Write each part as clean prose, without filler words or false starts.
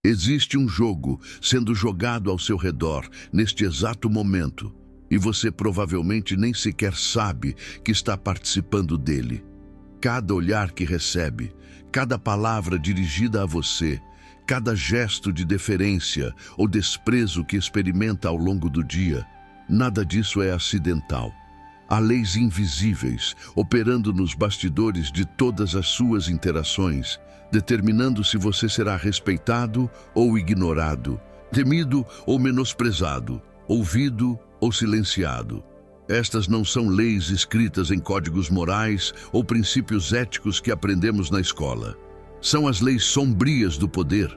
Existe um jogo sendo jogado ao seu redor neste exato momento, e você provavelmente nem sequer sabe que está participando dele. Cada olhar que recebe, cada palavra dirigida a você, cada gesto de deferência ou desprezo que experimenta ao longo do dia, nada disso é acidental. Há leis invisíveis operando nos bastidores de todas as suas interações, determinando se você será respeitado ou ignorado, temido ou menosprezado, ouvido ou silenciado. Estas não são leis escritas em códigos morais ou princípios éticos que aprendemos na escola. São as leis sombrias do poder,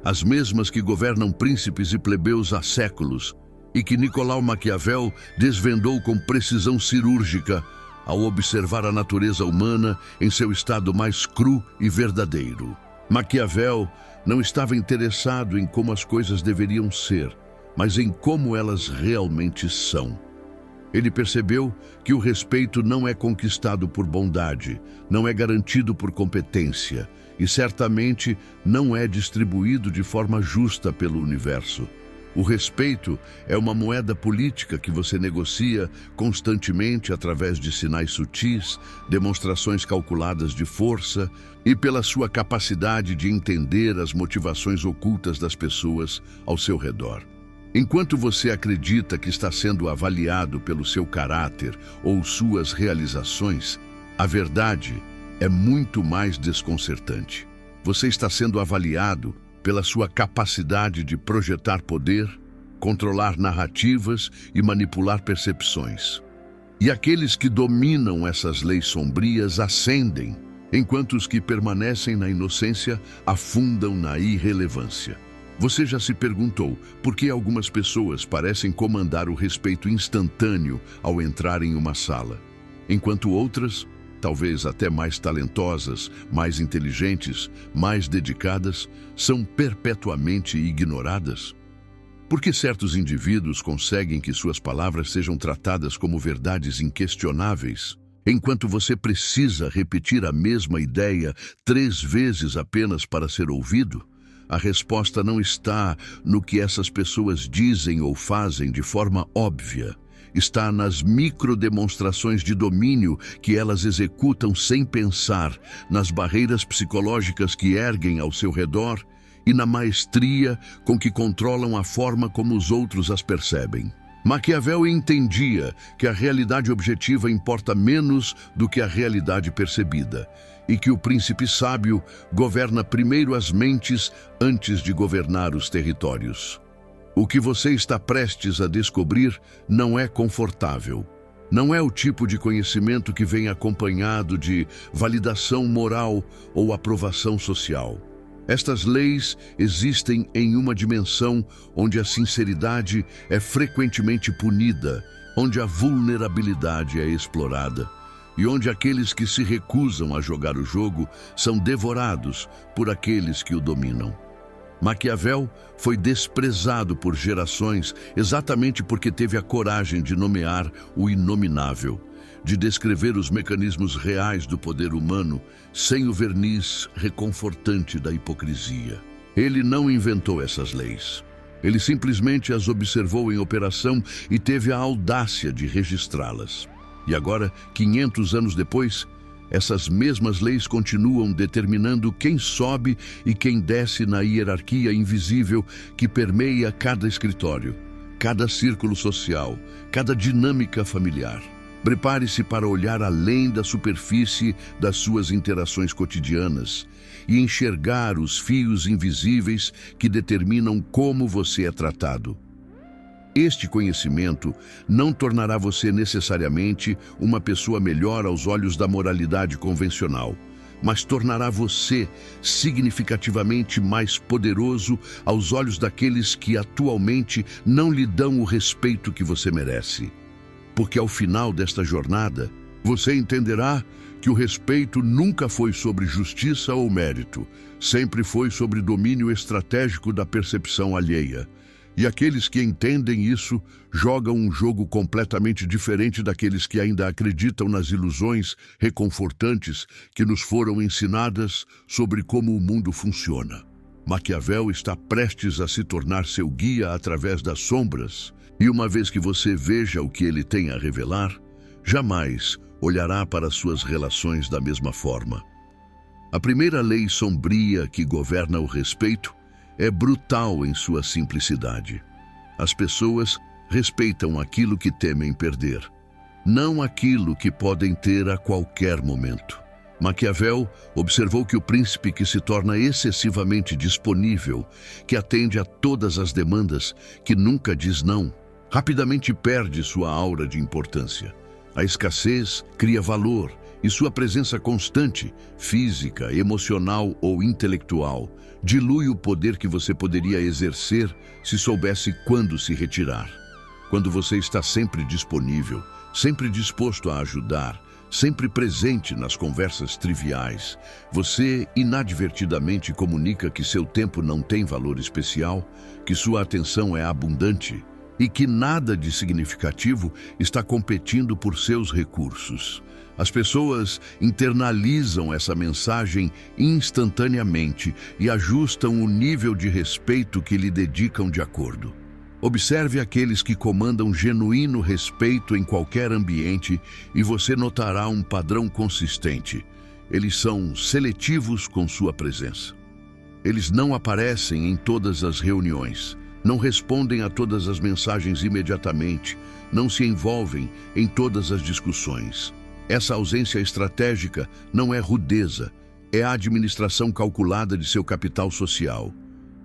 as mesmas que governam príncipes e plebeus há séculos e que Nicolau Maquiavel desvendou com precisão cirúrgica ao observar a natureza humana em seu estado mais cru e verdadeiro. Maquiavel não estava interessado em como as coisas deveriam ser, mas em como elas realmente são. Ele percebeu que o respeito não é conquistado por bondade, não é garantido por competência e certamente não é distribuído de forma justa pelo universo. O respeito é uma moeda política que você negocia constantemente através de sinais sutis, demonstrações calculadas de força e pela sua capacidade de entender as motivações ocultas das pessoas ao seu redor. Enquanto você acredita que está sendo avaliado pelo seu caráter ou suas realizações, a verdade é muito mais desconcertante. Você está sendo avaliado pela sua capacidade de projetar poder, controlar narrativas e manipular percepções. E aqueles que dominam essas leis sombrias ascendem, enquanto os que permanecem na inocência afundam na irrelevância. Você já se perguntou por que algumas pessoas parecem comandar o respeito instantâneo ao entrar em uma sala, enquanto outras, talvez até mais talentosas, mais inteligentes, mais dedicadas, são perpetuamente ignoradas? Por que certos indivíduos conseguem que suas palavras sejam tratadas como verdades inquestionáveis, enquanto você precisa repetir a mesma ideia 3 vezes apenas para ser ouvido? A resposta não está no que essas pessoas dizem ou fazem de forma óbvia. Está nas microdemonstrações de domínio que elas executam sem pensar, nas barreiras psicológicas que erguem ao seu redor e na maestria com que controlam a forma como os outros as percebem. Maquiavel entendia que a realidade objetiva importa menos do que a realidade percebida, e que o príncipe sábio governa primeiro as mentes antes de governar os territórios. O que você está prestes a descobrir não é confortável. Não é o tipo de conhecimento que vem acompanhado de validação moral ou aprovação social. Estas leis existem em uma dimensão onde a sinceridade é frequentemente punida, onde a vulnerabilidade é explorada e onde aqueles que se recusam a jogar o jogo são devorados por aqueles que o dominam. Maquiavel foi desprezado por gerações exatamente porque teve a coragem de nomear o inominável, de descrever os mecanismos reais do poder humano sem o verniz reconfortante da hipocrisia. Ele não inventou essas leis. Ele simplesmente as observou em operação e teve a audácia de registrá-las. E agora, 500 anos depois, essas mesmas leis continuam determinando quem sobe e quem desce na hierarquia invisível que permeia cada escritório, cada círculo social, cada dinâmica familiar. Prepare-se para olhar além da superfície das suas interações cotidianas e enxergar os fios invisíveis que determinam como você é tratado. Este conhecimento não tornará você necessariamente uma pessoa melhor aos olhos da moralidade convencional, mas tornará você significativamente mais poderoso aos olhos daqueles que atualmente não lhe dão o respeito que você merece. Porque ao final desta jornada, você entenderá que o respeito nunca foi sobre justiça ou mérito, sempre foi sobre domínio estratégico da percepção alheia. E aqueles que entendem isso jogam um jogo completamente diferente daqueles que ainda acreditam nas ilusões reconfortantes que nos foram ensinadas sobre como o mundo funciona. Maquiavel está prestes a se tornar seu guia através das sombras, e uma vez que você veja o que ele tem a revelar, jamais olhará para suas relações da mesma forma. A primeira lei sombria que governa o respeito é brutal em sua simplicidade. As pessoas respeitam aquilo que temem perder, não aquilo que podem ter a qualquer momento. Maquiavel observou que o príncipe que se torna excessivamente disponível, que atende a todas as demandas, que nunca diz não, rapidamente perde sua aura de importância. A escassez cria valor e sua presença constante, física, emocional ou intelectual, dilui o poder que você poderia exercer se soubesse quando se retirar. Quando você está sempre disponível, sempre disposto a ajudar, sempre presente nas conversas triviais, você inadvertidamente comunica que seu tempo não tem valor especial, que sua atenção é abundante e que nada de significativo está competindo por seus recursos. As pessoas internalizam essa mensagem instantaneamente e ajustam o nível de respeito que lhe dedicam de acordo. Observe aqueles que comandam genuíno respeito em qualquer ambiente e você notará um padrão consistente. Eles são seletivos com sua presença. Eles não aparecem em todas as reuniões, não respondem a todas as mensagens imediatamente, não se envolvem em todas as discussões. Essa ausência estratégica não é rudeza, é a administração calculada de seu capital social.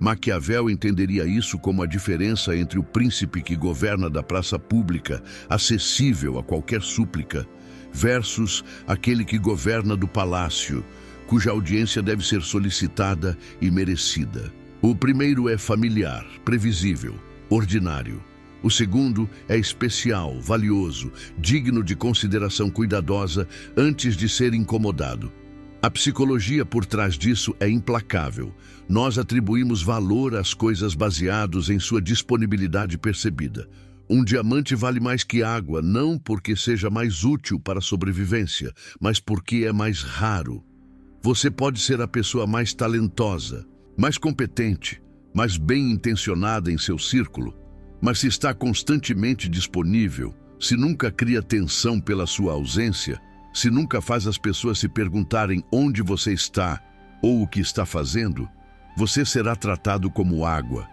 Maquiavel entenderia isso como a diferença entre o príncipe que governa da praça pública, acessível a qualquer súplica, versus aquele que governa do palácio, cuja audiência deve ser solicitada e merecida. O primeiro é familiar, previsível, ordinário. O segundo é especial, valioso, digno de consideração cuidadosa antes de ser incomodado. A psicologia por trás disso é implacável. Nós atribuímos valor às coisas baseados em sua disponibilidade percebida. Um diamante vale mais que água, não porque seja mais útil para a sobrevivência, mas porque é mais raro. Você pode ser a pessoa mais talentosa, mais competente, mais bem intencionada em seu círculo, mas se está constantemente disponível, se nunca cria tensão pela sua ausência, se nunca faz as pessoas se perguntarem onde você está ou o que está fazendo, você será tratado como água.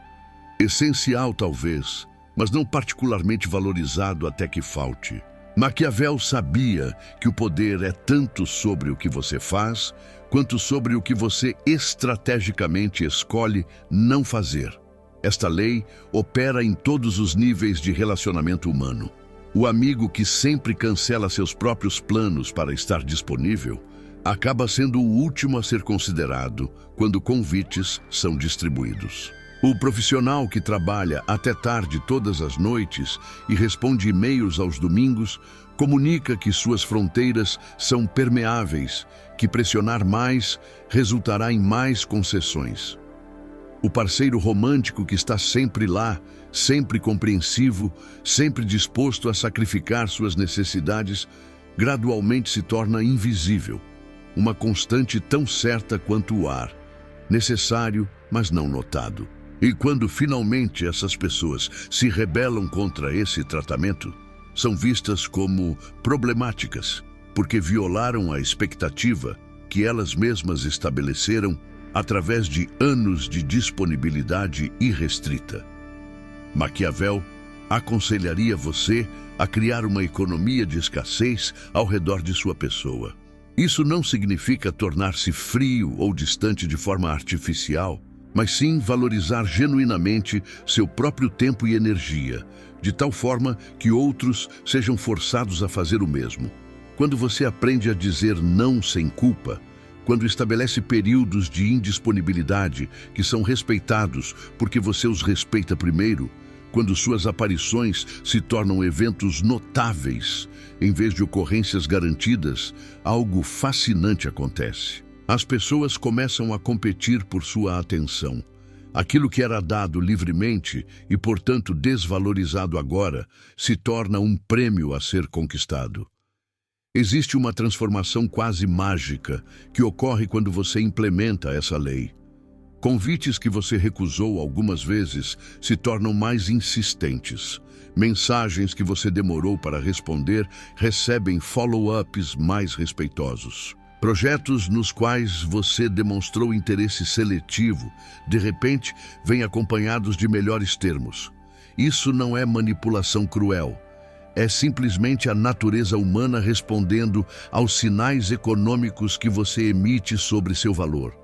Essencial talvez, mas não particularmente valorizado até que falte. Maquiavel sabia que o poder é tanto sobre o que você faz, quanto sobre o que você estrategicamente escolhe não fazer. Esta lei opera em todos os níveis de relacionamento humano. O amigo que sempre cancela seus próprios planos para estar disponível acaba sendo o último a ser considerado quando convites são distribuídos. O profissional que trabalha até tarde todas as noites e responde e-mails aos domingos comunica que suas fronteiras são permeáveis, que pressionar mais resultará em mais concessões. O parceiro romântico que está sempre lá, sempre compreensivo, sempre disposto a sacrificar suas necessidades, gradualmente se torna invisível, uma constante tão certa quanto o ar, necessário, mas não notado. E quando finalmente essas pessoas se rebelam contra esse tratamento, são vistas como problemáticas, porque violaram a expectativa que elas mesmas estabeleceram através de anos de disponibilidade irrestrita. Maquiavel aconselharia você a criar uma economia de escassez ao redor de sua pessoa. Isso não significa tornar-se frio ou distante de forma artificial, mas sim valorizar genuinamente seu próprio tempo e energia, de tal forma que outros sejam forçados a fazer o mesmo. Quando você aprende a dizer não sem culpa, quando estabelece períodos de indisponibilidade que são respeitados porque você os respeita primeiro, quando suas aparições se tornam eventos notáveis, em vez de ocorrências garantidas, algo fascinante acontece. As pessoas começam a competir por sua atenção. Aquilo que era dado livremente e, portanto, desvalorizado agora, se torna um prêmio a ser conquistado. Existe uma transformação quase mágica que ocorre quando você implementa essa lei. Convites que você recusou algumas vezes se tornam mais insistentes. Mensagens que você demorou para responder recebem follow-ups mais respeitosos. Projetos nos quais você demonstrou interesse seletivo, de repente, vêm acompanhados de melhores termos. Isso não é manipulação cruel. É simplesmente a natureza humana respondendo aos sinais econômicos que você emite sobre seu valor.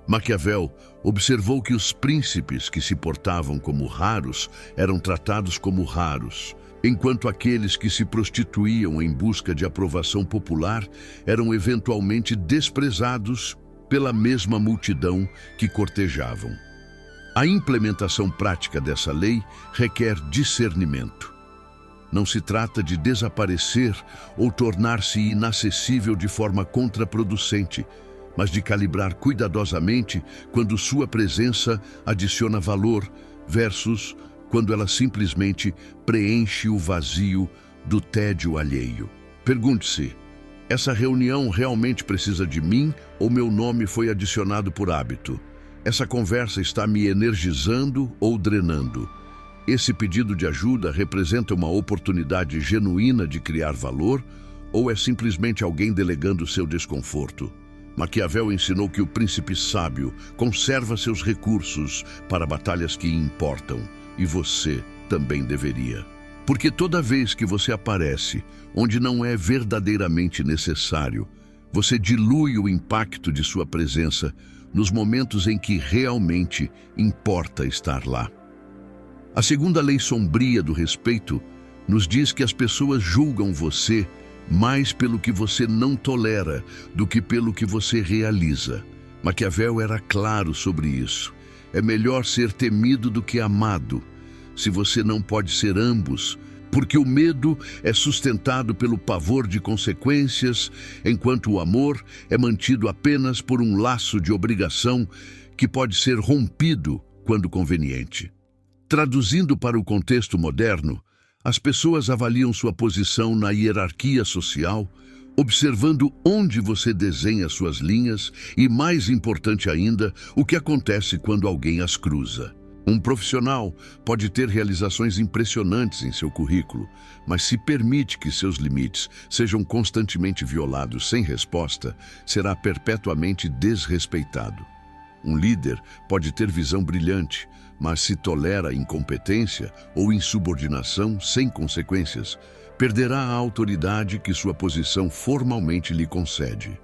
Maquiavel observou que os príncipes que se portavam como raros eram tratados como raros, enquanto aqueles que se prostituíam em busca de aprovação popular eram eventualmente desprezados pela mesma multidão que cortejavam. A implementação prática dessa lei requer discernimento. Não se trata de desaparecer ou tornar-se inacessível de forma contraproducente, mas de calibrar cuidadosamente quando sua presença adiciona valor versus quando ela simplesmente preenche o vazio do tédio alheio. Pergunte-se: essa reunião realmente precisa de mim ou meu nome foi adicionado por hábito? Essa conversa está me energizando ou drenando? Esse pedido de ajuda representa uma oportunidade genuína de criar valor ou é simplesmente alguém delegando seu desconforto? Maquiavel ensinou que o príncipe sábio conserva seus recursos para batalhas que importam, e você também deveria. Porque toda vez que você aparece onde não é verdadeiramente necessário, você dilui o impacto de sua presença nos momentos em que realmente importa estar lá. A segunda lei sombria do respeito nos diz que as pessoas julgam você mais pelo que você não tolera do que pelo que você realiza. Maquiavel era claro sobre isso. É melhor ser temido do que amado. Se você não pode ser ambos, porque o medo é sustentado pelo pavor de consequências, enquanto o amor é mantido apenas por um laço de obrigação que pode ser rompido quando conveniente. Traduzindo para o contexto moderno, as pessoas avaliam sua posição na hierarquia social, observando onde você desenha suas linhas e, mais importante ainda, o que acontece quando alguém as cruza. Um profissional pode ter realizações impressionantes em seu currículo, mas se permite que seus limites sejam constantemente violados sem resposta, será perpetuamente desrespeitado. Um líder pode ter visão brilhante, mas se tolera incompetência ou insubordinação sem consequências, perderá a autoridade que sua posição formalmente lhe concede.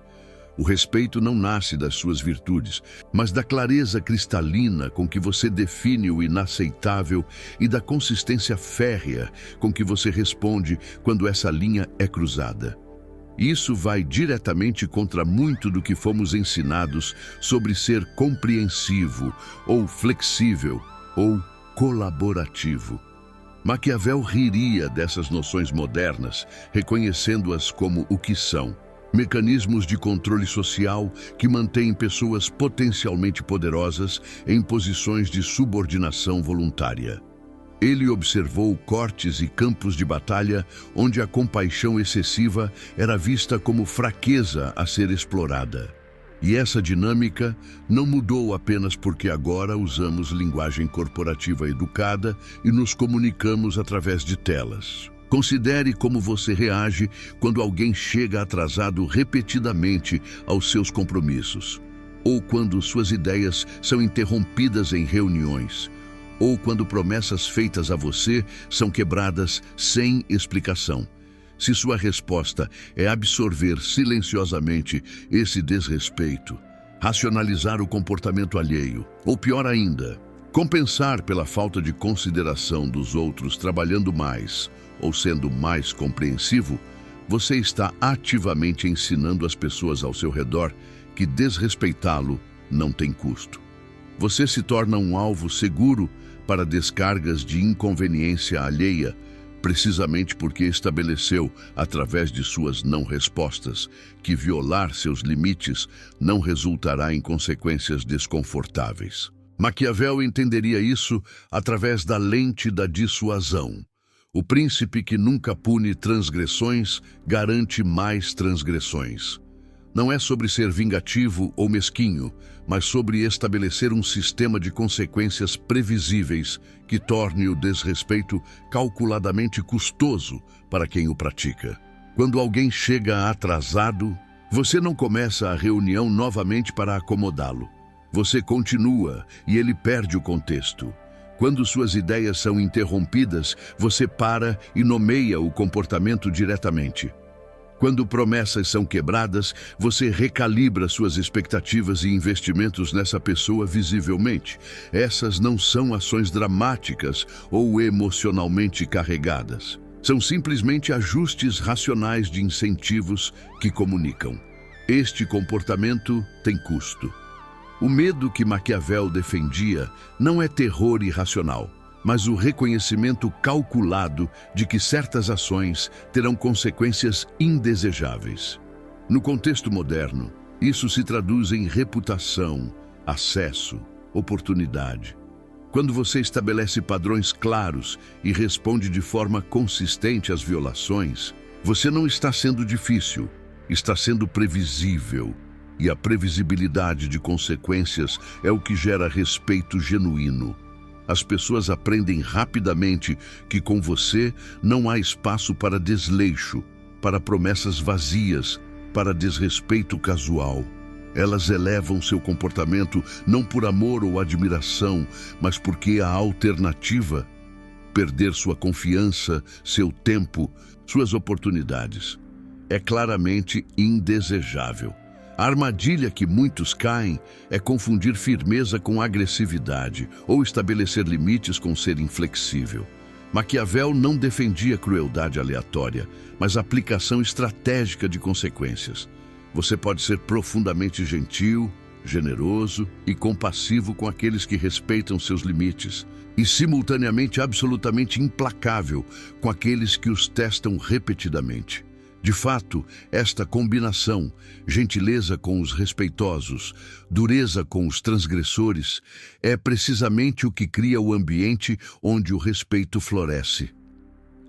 O respeito não nasce das suas virtudes, mas da clareza cristalina com que você define o inaceitável e da consistência férrea com que você responde quando essa linha é cruzada. Isso vai diretamente contra muito do que fomos ensinados sobre ser compreensivo, ou flexível, ou colaborativo. Maquiavel riria dessas noções modernas, reconhecendo-as como o que são: mecanismos de controle social que mantêm pessoas potencialmente poderosas em posições de subordinação voluntária. Ele observou cortes e campos de batalha onde a compaixão excessiva era vista como fraqueza a ser explorada. E essa dinâmica não mudou apenas porque agora usamos linguagem corporativa educada e nos comunicamos através de telas. Considere como você reage quando alguém chega atrasado repetidamente aos seus compromissos, ou quando suas ideias são interrompidas em reuniões, ou quando promessas feitas a você são quebradas sem explicação. Se sua resposta é absorver silenciosamente esse desrespeito, racionalizar o comportamento alheio, ou pior ainda, compensar pela falta de consideração dos outros trabalhando mais ou sendo mais compreensivo, você está ativamente ensinando as pessoas ao seu redor que desrespeitá-lo não tem custo. Você se torna um alvo seguro para descargas de inconveniência alheia, precisamente porque estabeleceu, através de suas não-respostas, que violar seus limites não resultará em consequências desconfortáveis. Maquiavel entenderia isso através da lente da dissuasão. O príncipe que nunca pune transgressões garante mais transgressões. Não é sobre ser vingativo ou mesquinho, mas sobre estabelecer um sistema de consequências previsíveis que torne o desrespeito calculadamente custoso para quem o pratica. Quando alguém chega atrasado, você não começa a reunião novamente para acomodá-lo. Você continua e ele perde o contexto. Quando suas ideias são interrompidas, você para e nomeia o comportamento diretamente. Quando promessas são quebradas, você recalibra suas expectativas e investimentos nessa pessoa visivelmente. Essas não são ações dramáticas ou emocionalmente carregadas. São simplesmente ajustes racionais de incentivos que comunicam. Este comportamento tem custo. O medo que Maquiavel defendia não é terror irracional, mas o reconhecimento calculado de que certas ações terão consequências indesejáveis. No contexto moderno, isso se traduz em reputação, acesso, oportunidade. Quando você estabelece padrões claros e responde de forma consistente às violações, você não está sendo difícil, está sendo previsível. E a previsibilidade de consequências é o que gera respeito genuíno. As pessoas aprendem rapidamente que com você não há espaço para desleixo, para promessas vazias, para desrespeito casual. Elas elevam seu comportamento não por amor ou admiração, mas porque a alternativa, perder sua confiança, seu tempo, suas oportunidades, é claramente indesejável. A armadilha que muitos caem é confundir firmeza com agressividade ou estabelecer limites com ser inflexível. Maquiavel não defendia crueldade aleatória, mas aplicação estratégica de consequências. Você pode ser profundamente gentil, generoso e compassivo com aqueles que respeitam seus limites, e simultaneamente absolutamente implacável com aqueles que os testam repetidamente. De fato, esta combinação, gentileza com os respeitosos, dureza com os transgressores, é precisamente o que cria o ambiente onde o respeito floresce.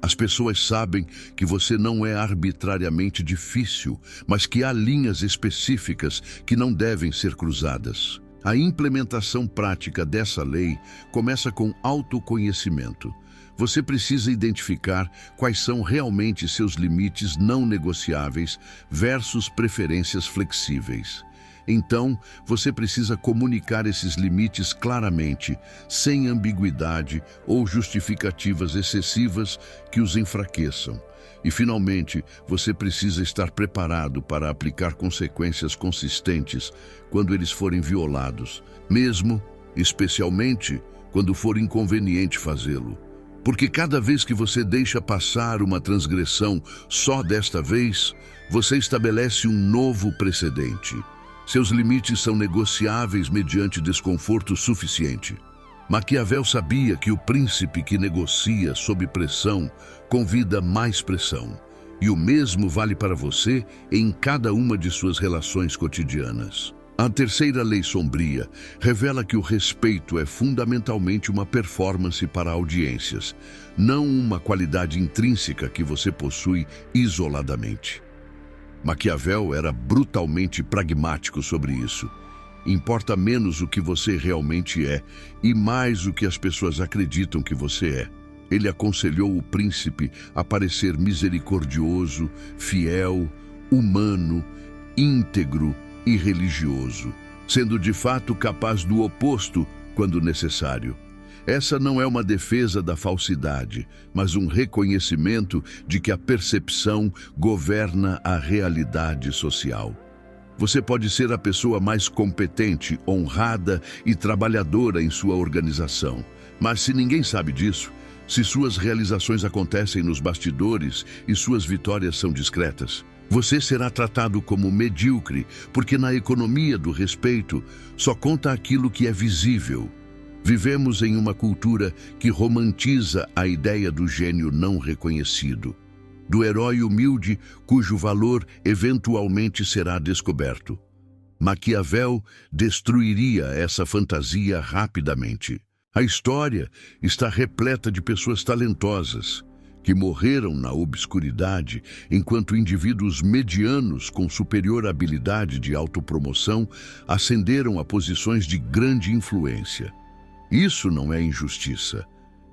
As pessoas sabem que você não é arbitrariamente difícil, mas que há linhas específicas que não devem ser cruzadas. A implementação prática dessa lei começa com autoconhecimento. Você precisa identificar quais são realmente seus limites não negociáveis versus preferências flexíveis. Então, você precisa comunicar esses limites claramente, sem ambiguidade ou justificativas excessivas que os enfraqueçam. E, finalmente, você precisa estar preparado para aplicar consequências consistentes quando eles forem violados, mesmo, especialmente, quando for inconveniente fazê-lo. Porque cada vez que você deixa passar uma transgressão só desta vez, você estabelece um novo precedente. Seus limites são negociáveis mediante desconforto suficiente. Maquiavel sabia que o príncipe que negocia sob pressão convida mais pressão. E o mesmo vale para você em cada uma de suas relações cotidianas. A terceira lei sombria revela que o respeito é fundamentalmente uma performance para audiências, não uma qualidade intrínseca que você possui isoladamente. Maquiavel era brutalmente pragmático sobre isso. Importa menos o que você realmente é e mais o que as pessoas acreditam que você é. Ele aconselhou o príncipe a parecer misericordioso, fiel, humano, íntegro e religioso, sendo de fato capaz do oposto quando necessário. Essa não é uma defesa da falsidade, mas um reconhecimento de que a percepção governa a realidade social. Você pode ser a pessoa mais competente, honrada e trabalhadora em sua organização, mas se ninguém sabe disso, se suas realizações acontecem nos bastidores e suas vitórias são discretas, você será tratado como medíocre, porque na economia do respeito só conta aquilo que é visível. Vivemos em uma cultura que romantiza a ideia do gênio não reconhecido, do herói humilde cujo valor eventualmente será descoberto. Maquiavel destruiria essa fantasia rapidamente. A história está repleta de pessoas talentosas, que morreram na obscuridade, enquanto indivíduos medianos com superior habilidade de autopromoção ascenderam a posições de grande influência. Isso não é injustiça.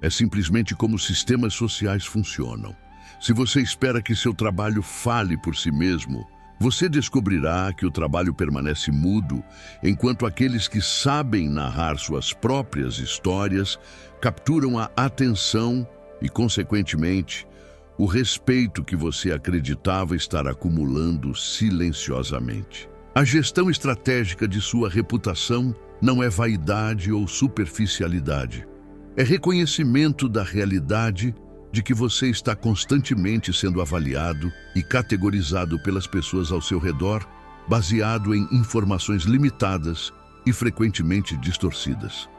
É simplesmente como sistemas sociais funcionam. Se você espera que seu trabalho fale por si mesmo, você descobrirá que o trabalho permanece mudo, enquanto aqueles que sabem narrar suas próprias histórias capturam a atenção e, consequentemente, o respeito que você acreditava estar acumulando silenciosamente. A gestão estratégica de sua reputação não é vaidade ou superficialidade. É reconhecimento da realidade de que você está constantemente sendo avaliado e categorizado pelas pessoas ao seu redor, baseado em informações limitadas e frequentemente distorcidas.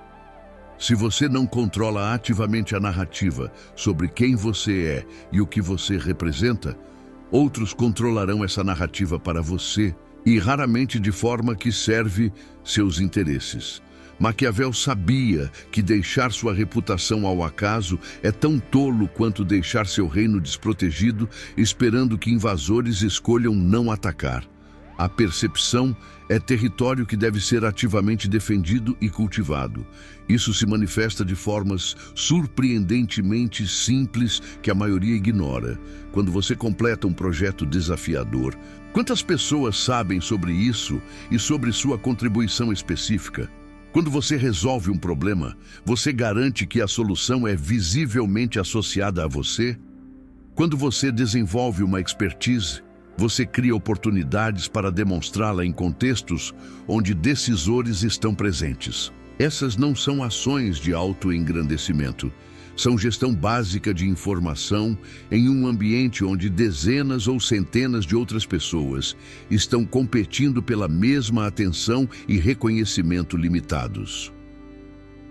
Se você não controla ativamente a narrativa sobre quem você é e o que você representa, outros controlarão essa narrativa para você e raramente de forma que serve seus interesses. Maquiavel sabia que deixar sua reputação ao acaso é tão tolo quanto deixar seu reino desprotegido, esperando que invasores escolham não atacar. A percepção é território que deve ser ativamente defendido e cultivado. Isso se manifesta de formas surpreendentemente simples que a maioria ignora. Quando você completa um projeto desafiador, quantas pessoas sabem sobre isso e sobre sua contribuição específica? Quando você resolve um problema, você garante que a solução é visivelmente associada a você? Quando você desenvolve uma expertise, você cria oportunidades para demonstrá-la em contextos onde decisores estão presentes. Essas não são ações de autoengrandecimento. São gestão básica de informação em um ambiente onde dezenas ou centenas de outras pessoas estão competindo pela mesma atenção e reconhecimento limitados.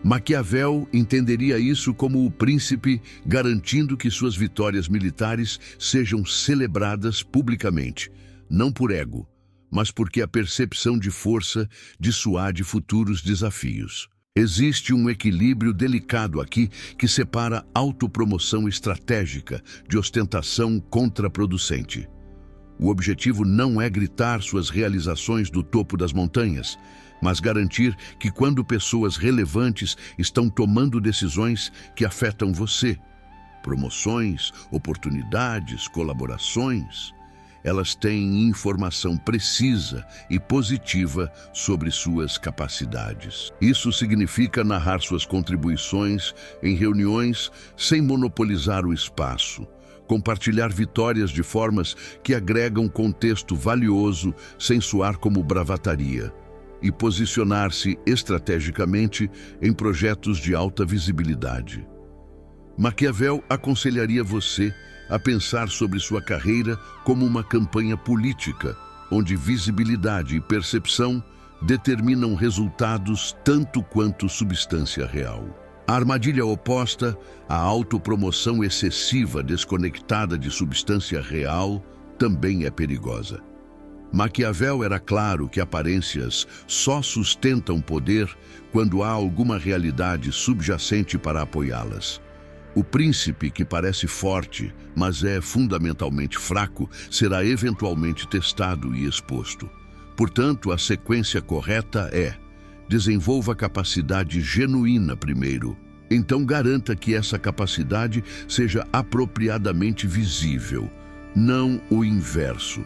Maquiavel entenderia isso como o príncipe garantindo que suas vitórias militares sejam celebradas publicamente, não por ego, mas porque a percepção de força dissuade futuros desafios. Existe um equilíbrio delicado aqui que separa autopromoção estratégica de ostentação contraproducente. O objetivo não é gritar suas realizações do topo das montanhas, mas garantir que quando pessoas relevantes estão tomando decisões que afetam você, promoções, oportunidades, colaborações, elas têm informação precisa e positiva sobre suas capacidades. Isso significa narrar suas contribuições em reuniões sem monopolizar o espaço, compartilhar vitórias de formas que agregam contexto valioso sem soar como bravataria, e posicionar-se estrategicamente em projetos de alta visibilidade. Maquiavel aconselharia você a pensar sobre sua carreira como uma campanha política, onde visibilidade e percepção determinam resultados tanto quanto substância real. A armadilha oposta, a autopromoção excessiva desconectada de substância real, também é perigosa. Maquiavel era claro que aparências só sustentam poder quando há alguma realidade subjacente para apoiá-las. O príncipe que parece forte, mas é fundamentalmente fraco, será eventualmente testado e exposto. Portanto, a sequência correta é: desenvolva capacidade genuína primeiro. Então garanta que essa capacidade seja apropriadamente visível, não o inverso.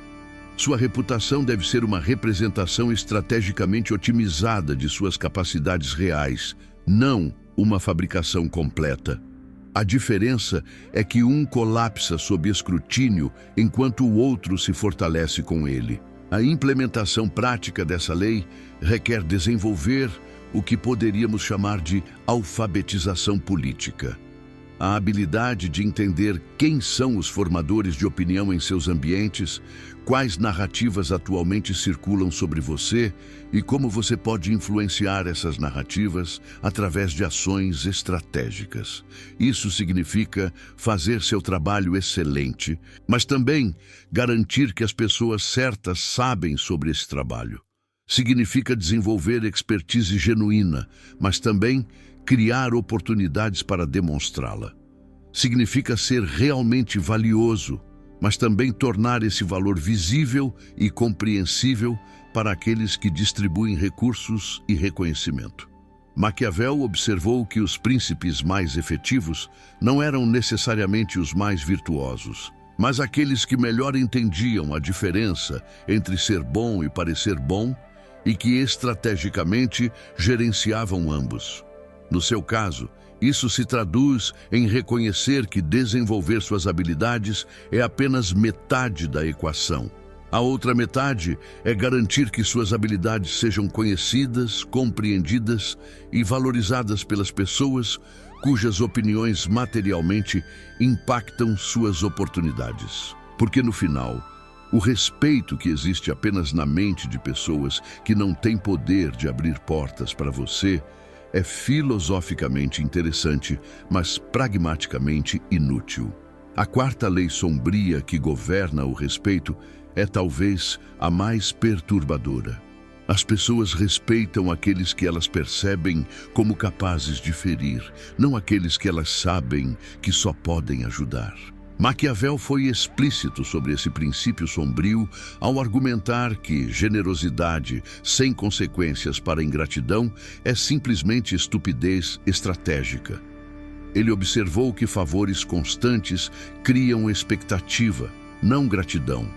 Sua reputação deve ser uma representação estrategicamente otimizada de suas capacidades reais, não uma fabricação completa. A diferença é que um colapsa sob escrutínio enquanto o outro se fortalece com ele. A implementação prática dessa lei requer desenvolver o que poderíamos chamar de alfabetização política. A habilidade de entender quem são os formadores de opinião em seus ambientes, quais narrativas atualmente circulam sobre você e como você pode influenciar essas narrativas através de ações estratégicas. Isso significa fazer seu trabalho excelente, mas também garantir que as pessoas certas sabem sobre esse trabalho. Significa desenvolver expertise genuína, mas também criar oportunidades para demonstrá-la. Significa ser realmente valioso, mas também tornar esse valor visível e compreensível para aqueles que distribuem recursos e reconhecimento. Maquiavel observou que os príncipes mais efetivos não eram necessariamente os mais virtuosos, mas aqueles que melhor entendiam a diferença entre ser bom e parecer bom e que estrategicamente gerenciavam ambos. No seu caso, isso se traduz em reconhecer que desenvolver suas habilidades é apenas metade da equação. A outra metade é garantir que suas habilidades sejam conhecidas, compreendidas e valorizadas pelas pessoas cujas opiniões materialmente impactam suas oportunidades. Porque no final, o respeito que existe apenas na mente de pessoas que não têm poder de abrir portas para você é filosoficamente interessante, mas pragmaticamente inútil. A quarta lei sombria que governa o respeito é talvez a mais perturbadora. As pessoas respeitam aqueles que elas percebem como capazes de ferir, não aqueles que elas sabem que só podem ajudar. Maquiavel foi explícito sobre esse princípio sombrio ao argumentar que generosidade sem consequências para a ingratidão é simplesmente estupidez estratégica. Ele observou que favores constantes criam expectativa, não gratidão.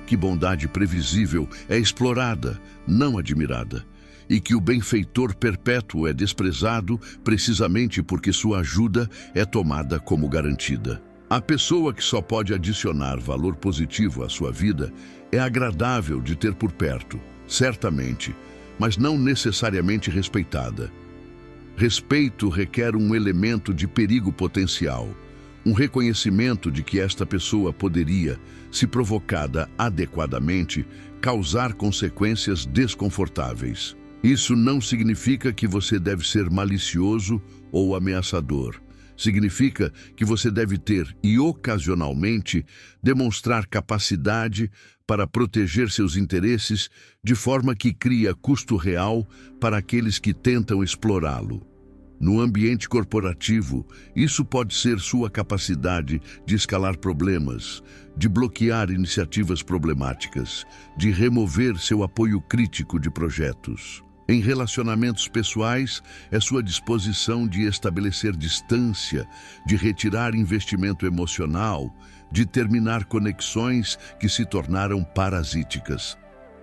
Que bondade previsível é explorada, não admirada, e que o benfeitor perpétuo é desprezado precisamente porque sua ajuda é tomada como garantida. A pessoa que só pode adicionar valor positivo à sua vida é agradável de ter por perto, certamente, mas não necessariamente respeitada. Respeito requer um elemento de perigo potencial, um reconhecimento de que esta pessoa poderia, se provocada adequadamente, causar consequências desconfortáveis. Isso não significa que você deve ser malicioso ou ameaçador. Significa que você deve ter, e ocasionalmente, demonstrar capacidade para proteger seus interesses de forma que cria custo real para aqueles que tentam explorá-lo. No ambiente corporativo, isso pode ser sua capacidade de escalar problemas, de bloquear iniciativas problemáticas, de remover seu apoio crítico de projetos. Em relacionamentos pessoais, é sua disposição de estabelecer distância, de retirar investimento emocional, de terminar conexões que se tornaram parasíticas.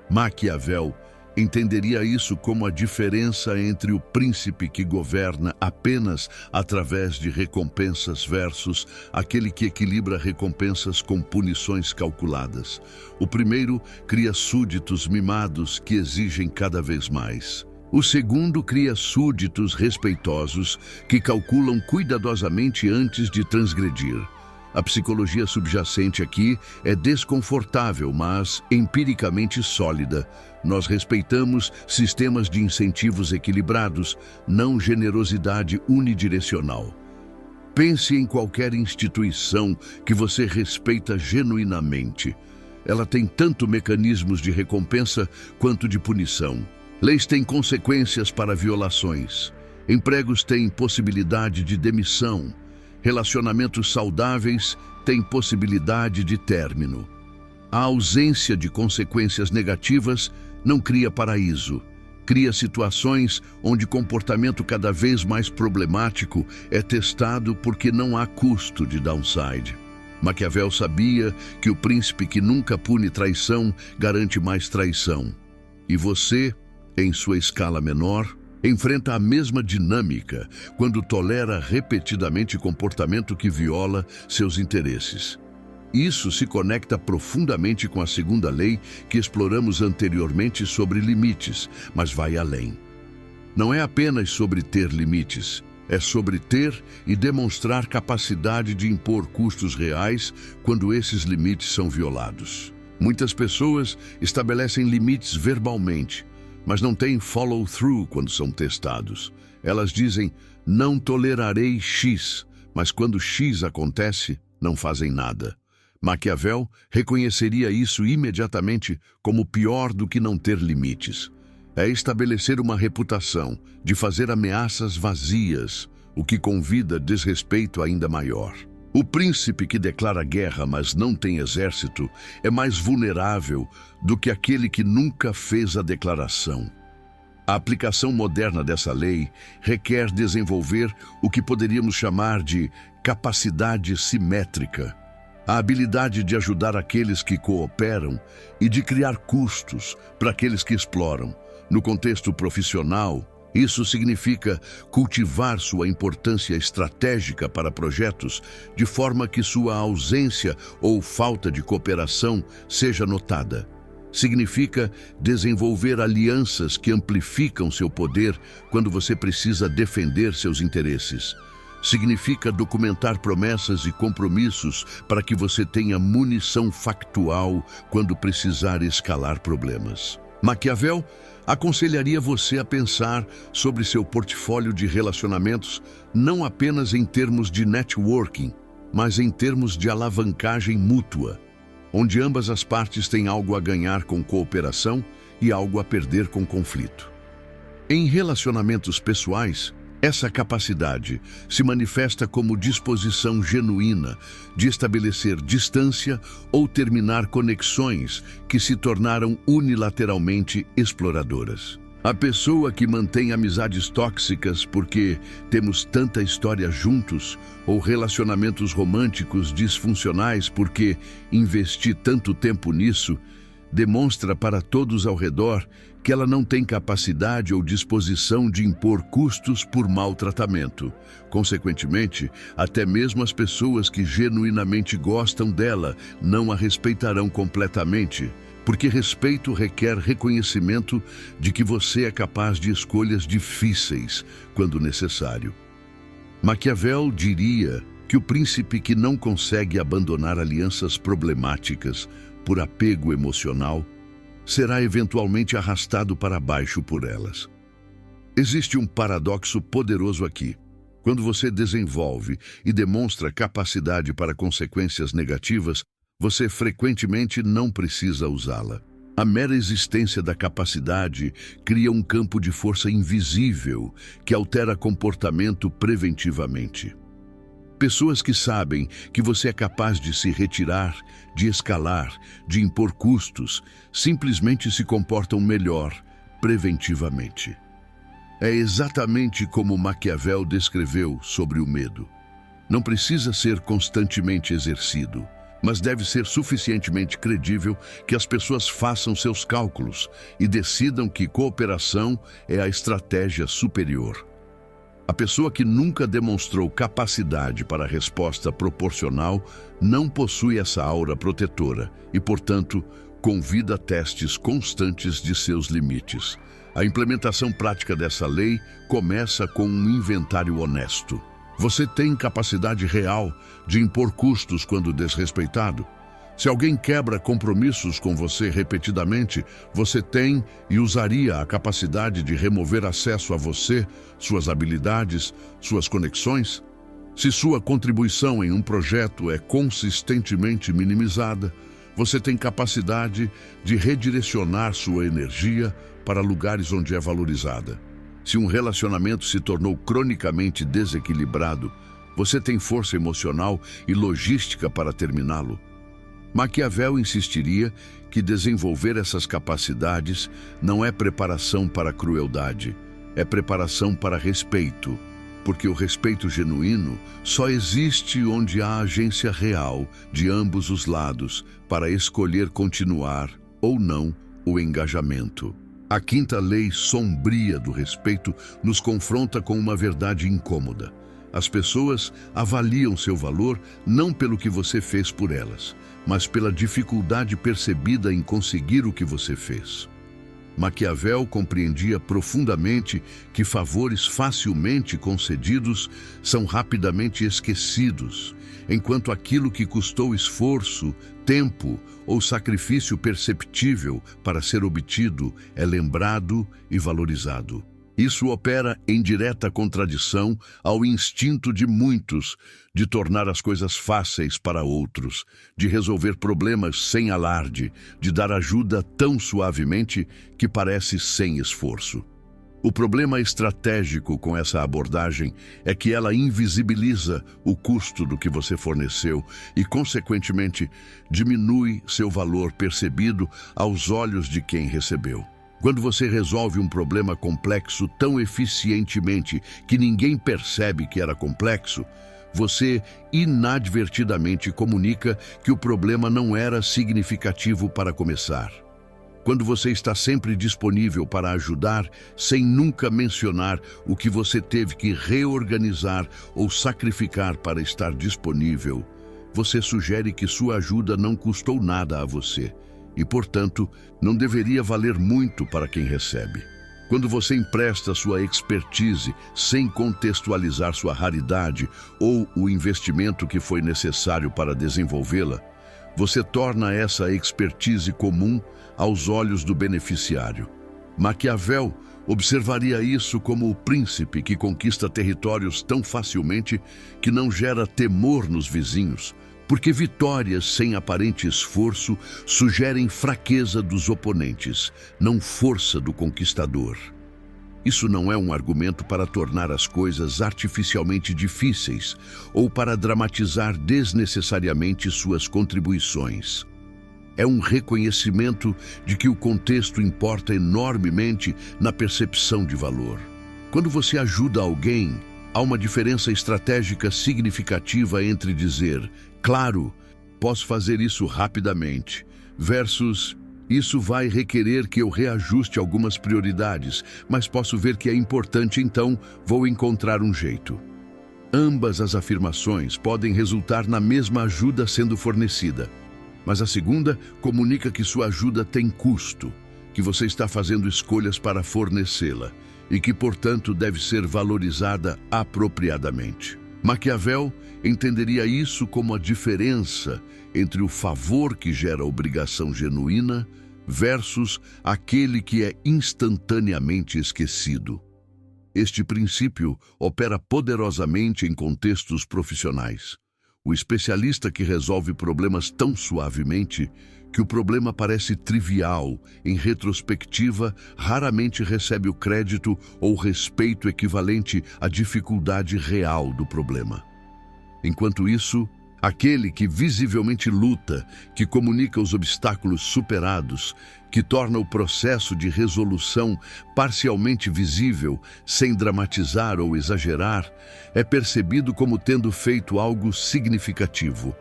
Maquiavel entenderia isso como a diferença entre o príncipe que governa apenas através de recompensas versus aquele que equilibra recompensas com punições calculadas. O primeiro cria súditos mimados que exigem cada vez mais. O segundo cria súditos respeitosos que calculam cuidadosamente antes de transgredir. A psicologia subjacente aqui é desconfortável, mas empiricamente sólida. Nós respeitamos sistemas de incentivos equilibrados, não generosidade unidirecional. Pense em qualquer instituição que você respeita genuinamente. Ela tem tanto mecanismos de recompensa quanto de punição. Leis têm consequências para violações. Empregos têm possibilidade de demissão. Relacionamentos saudáveis têm possibilidade de término. A ausência de consequências negativas não cria paraíso. Cria situações onde comportamento cada vez mais problemático é testado porque não há custo de downside. Maquiavel sabia que o príncipe que nunca pune traição garante mais traição. E você, em sua escala menor, enfrenta a mesma dinâmica quando tolera repetidamente comportamento que viola seus interesses. Isso se conecta profundamente com a segunda lei que exploramos anteriormente sobre limites, mas vai além. Não é apenas sobre ter limites, é sobre ter e demonstrar capacidade de impor custos reais quando esses limites são violados. Muitas pessoas estabelecem limites verbalmente, mas não têm follow-through quando são testados. Elas dizem, não tolerarei X, mas quando X acontece, não fazem nada. Maquiavel reconheceria isso imediatamente como pior do que não ter limites. É estabelecer uma reputação de fazer ameaças vazias, o que convida desrespeito ainda maior. O príncipe que declara guerra, mas não tem exército, é mais vulnerável do que aquele que nunca fez a declaração. A aplicação moderna dessa lei requer desenvolver o que poderíamos chamar de capacidade simétrica, a habilidade de ajudar aqueles que cooperam e de criar custos para aqueles que exploram. No contexto profissional, isso significa cultivar sua importância estratégica para projetos de forma que sua ausência ou falta de cooperação seja notada. Significa desenvolver alianças que amplificam seu poder quando você precisa defender seus interesses. Significa documentar promessas e compromissos para que você tenha munição factual quando precisar escalar problemas. Maquiavel aconselharia você a pensar sobre seu portfólio de relacionamentos não apenas em termos de networking, mas em termos de alavancagem mútua, onde ambas as partes têm algo a ganhar com cooperação e algo a perder com conflito. Em relacionamentos pessoais, essa capacidade se manifesta como disposição genuína de estabelecer distância ou terminar conexões que se tornaram unilateralmente exploradoras. A pessoa que mantém amizades tóxicas porque temos tanta história juntos, ou relacionamentos românticos disfuncionais porque investi tanto tempo nisso, demonstra para todos ao redor que ela não tem capacidade ou disposição de impor custos por maltratamento. Consequentemente, até mesmo as pessoas que genuinamente gostam dela não a respeitarão completamente, porque respeito requer reconhecimento de que você é capaz de escolhas difíceis quando necessário. Maquiavel diria que o príncipe que não consegue abandonar alianças problemáticas por apego emocional será eventualmente arrastado para baixo por elas. Existe um paradoxo poderoso aqui. Quando você desenvolve e demonstra capacidade para consequências negativas, você frequentemente não precisa usá-la. A mera existência da capacidade cria um campo de força invisível que altera comportamento preventivamente. Pessoas que sabem que você é capaz de se retirar, de escalar, de impor custos, simplesmente se comportam melhor preventivamente. É exatamente como Maquiavel descreveu sobre o medo. Não precisa ser constantemente exercido, mas deve ser suficientemente credível que as pessoas façam seus cálculos e decidam que cooperação é a estratégia superior. A pessoa que nunca demonstrou capacidade para a resposta proporcional não possui essa aura protetora e, portanto, convida testes constantes de seus limites. A implementação prática dessa lei começa com um inventário honesto. Você tem capacidade real de impor custos quando desrespeitado? Se alguém quebra compromissos com você repetidamente, você tem e usaria a capacidade de remover acesso a você, suas habilidades, suas conexões? Se sua contribuição em um projeto é consistentemente minimizada, você tem capacidade de redirecionar sua energia para lugares onde é valorizada. Se um relacionamento se tornou cronicamente desequilibrado, você tem força emocional e logística para terminá-lo. Maquiavel insistiria que desenvolver essas capacidades não é preparação para a crueldade, é preparação para respeito, porque o respeito genuíno só existe onde há agência real de ambos os lados para escolher continuar ou não o engajamento. A quinta lei sombria do respeito nos confronta com uma verdade incômoda. As pessoas avaliam seu valor não pelo que você fez por elas, mas pela dificuldade percebida em conseguir o que você fez. Maquiavel compreendia profundamente que favores facilmente concedidos são rapidamente esquecidos, enquanto aquilo que custou esforço, tempo ou sacrifício perceptível para ser obtido é lembrado e valorizado. Isso opera em direta contradição ao instinto de muitos de tornar as coisas fáceis para outros, de resolver problemas sem alarde, de dar ajuda tão suavemente que parece sem esforço. O problema estratégico com essa abordagem é que ela invisibiliza o custo do que você forneceu e, consequentemente, diminui seu valor percebido aos olhos de quem recebeu. Quando você resolve um problema complexo tão eficientemente que ninguém percebe que era complexo, você inadvertidamente comunica que o problema não era significativo para começar. Quando você está sempre disponível para ajudar, sem nunca mencionar o que você teve que reorganizar ou sacrificar para estar disponível, você sugere que sua ajuda não custou nada a você e, portanto, não deveria valer muito para quem recebe. Quando você empresta sua expertise sem contextualizar sua raridade ou o investimento que foi necessário para desenvolvê-la, você torna essa expertise comum aos olhos do beneficiário. Maquiavel observaria isso como o príncipe que conquista territórios tão facilmente que não gera temor nos vizinhos, porque vitórias sem aparente esforço sugerem fraqueza dos oponentes, não força do conquistador. Isso não é um argumento para tornar as coisas artificialmente difíceis ou para dramatizar desnecessariamente suas contribuições. É um reconhecimento de que o contexto importa enormemente na percepção de valor. Quando você ajuda alguém, há uma diferença estratégica significativa entre dizer, claro, posso fazer isso rapidamente, versus isso vai requerer que eu reajuste algumas prioridades, mas posso ver que é importante, então vou encontrar um jeito. Ambas as afirmações podem resultar na mesma ajuda sendo fornecida, mas a segunda comunica que sua ajuda tem custo, que você está fazendo escolhas para fornecê-la e que, portanto, deve ser valorizada apropriadamente. Maquiavel entenderia isso como a diferença entre o favor que gera obrigação genuína versus aquele que é instantaneamente esquecido. Este princípio opera poderosamente em contextos profissionais. O especialista que resolve problemas tão suavemente que o problema parece trivial, em retrospectiva, raramente recebe o crédito ou respeito equivalente à dificuldade real do problema. Enquanto isso, aquele que visivelmente luta, que comunica os obstáculos superados, que torna o processo de resolução parcialmente visível, sem dramatizar ou exagerar, é percebido como tendo feito algo significativo.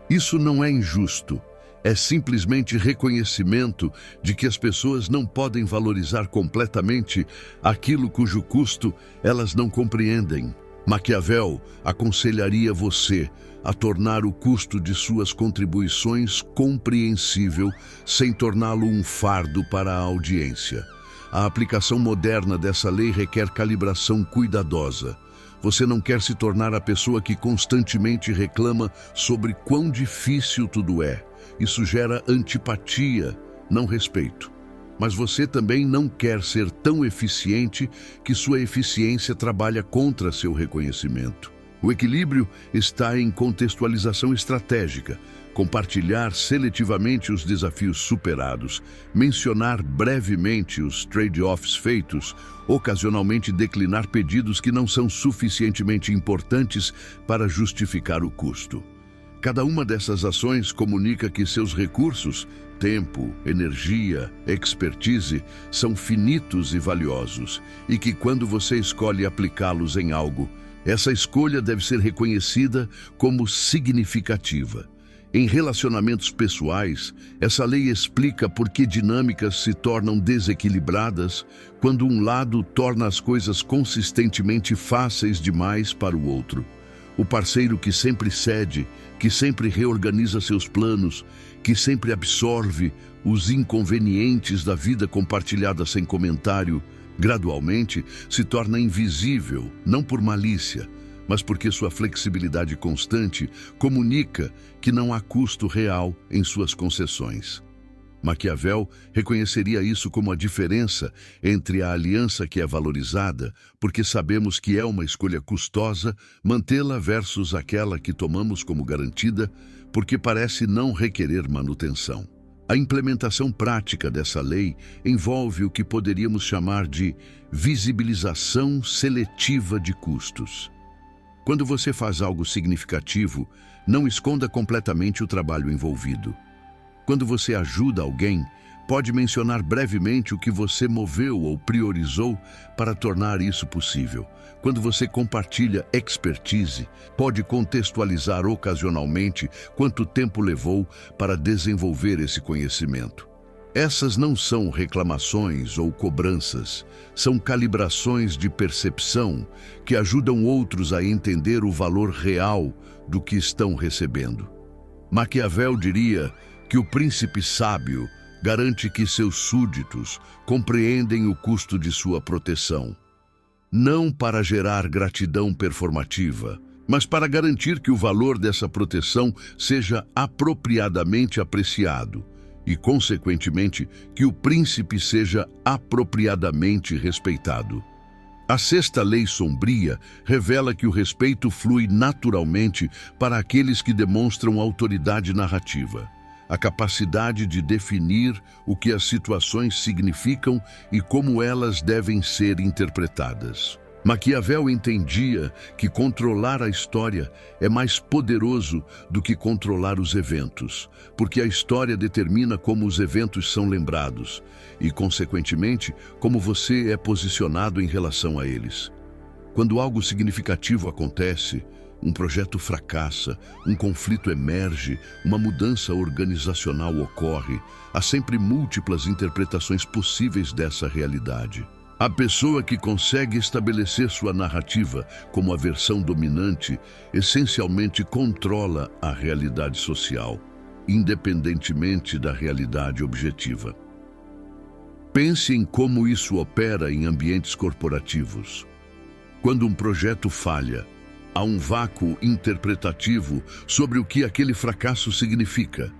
Isso não é injusto, é simplesmente reconhecimento de que as pessoas não podem valorizar completamente aquilo cujo custo elas não compreendem. Maquiavel aconselharia você a tornar o custo de suas contribuições compreensível sem torná-lo um fardo para a audiência. A aplicação moderna dessa lei requer calibração cuidadosa. Você não quer se tornar a pessoa que constantemente reclama sobre quão difícil tudo é. Isso gera antipatia, não respeito. Mas você também não quer ser tão eficiente que sua eficiência trabalha contra seu reconhecimento. O equilíbrio está em contextualização estratégica, compartilhar seletivamente os desafios superados, mencionar brevemente os trade-offs feitos, ocasionalmente declinar pedidos que não são suficientemente importantes para justificar o custo. Cada uma dessas ações comunica que seus recursos, tempo, energia, expertise, são finitos e valiosos, e que quando você escolhe aplicá-los em algo, essa escolha deve ser reconhecida como significativa. Em relacionamentos pessoais, essa lei explica por que dinâmicas se tornam desequilibradas quando um lado torna as coisas consistentemente fáceis demais para o outro. O parceiro que sempre cede, que sempre reorganiza seus planos, que sempre absorve os inconvenientes da vida compartilhada sem comentário, gradualmente se torna invisível, não por malícia, mas porque sua flexibilidade constante comunica que não há custo real em suas concessões. Maquiavel reconheceria isso como a diferença entre a aliança que é valorizada, porque sabemos que é uma escolha custosa, mantê-la versus aquela que tomamos como garantida, porque parece não requerer manutenção. A implementação prática dessa lei envolve o que poderíamos chamar de visibilização seletiva de custos. Quando você faz algo significativo, não esconda completamente o trabalho envolvido. Quando você ajuda alguém, pode mencionar brevemente o que você moveu ou priorizou para tornar isso possível. Quando você compartilha expertise, pode contextualizar ocasionalmente quanto tempo levou para desenvolver esse conhecimento. Essas não são reclamações ou cobranças, são calibrações de percepção que ajudam outros a entender o valor real do que estão recebendo. Maquiavel diria que o príncipe sábio garante que seus súditos compreendem o custo de sua proteção, não para gerar gratidão performativa, mas para garantir que o valor dessa proteção seja apropriadamente apreciado e, consequentemente, que o príncipe seja apropriadamente respeitado. A sexta lei sombria revela que o respeito flui naturalmente para aqueles que demonstram autoridade narrativa, a capacidade de definir o que as situações significam e como elas devem ser interpretadas. Maquiavel entendia que controlar a história é mais poderoso do que controlar os eventos, porque a história determina como os eventos são lembrados e, consequentemente, como você é posicionado em relação a eles. Quando algo significativo acontece, um projeto fracassa, um conflito emerge, uma mudança organizacional ocorre, há sempre múltiplas interpretações possíveis dessa realidade. A pessoa que consegue estabelecer sua narrativa como a versão dominante essencialmente controla a realidade social, independentemente da realidade objetiva. Pense em como isso opera em ambientes corporativos. Quando um projeto falha, há um vácuo interpretativo sobre o que aquele fracasso significa.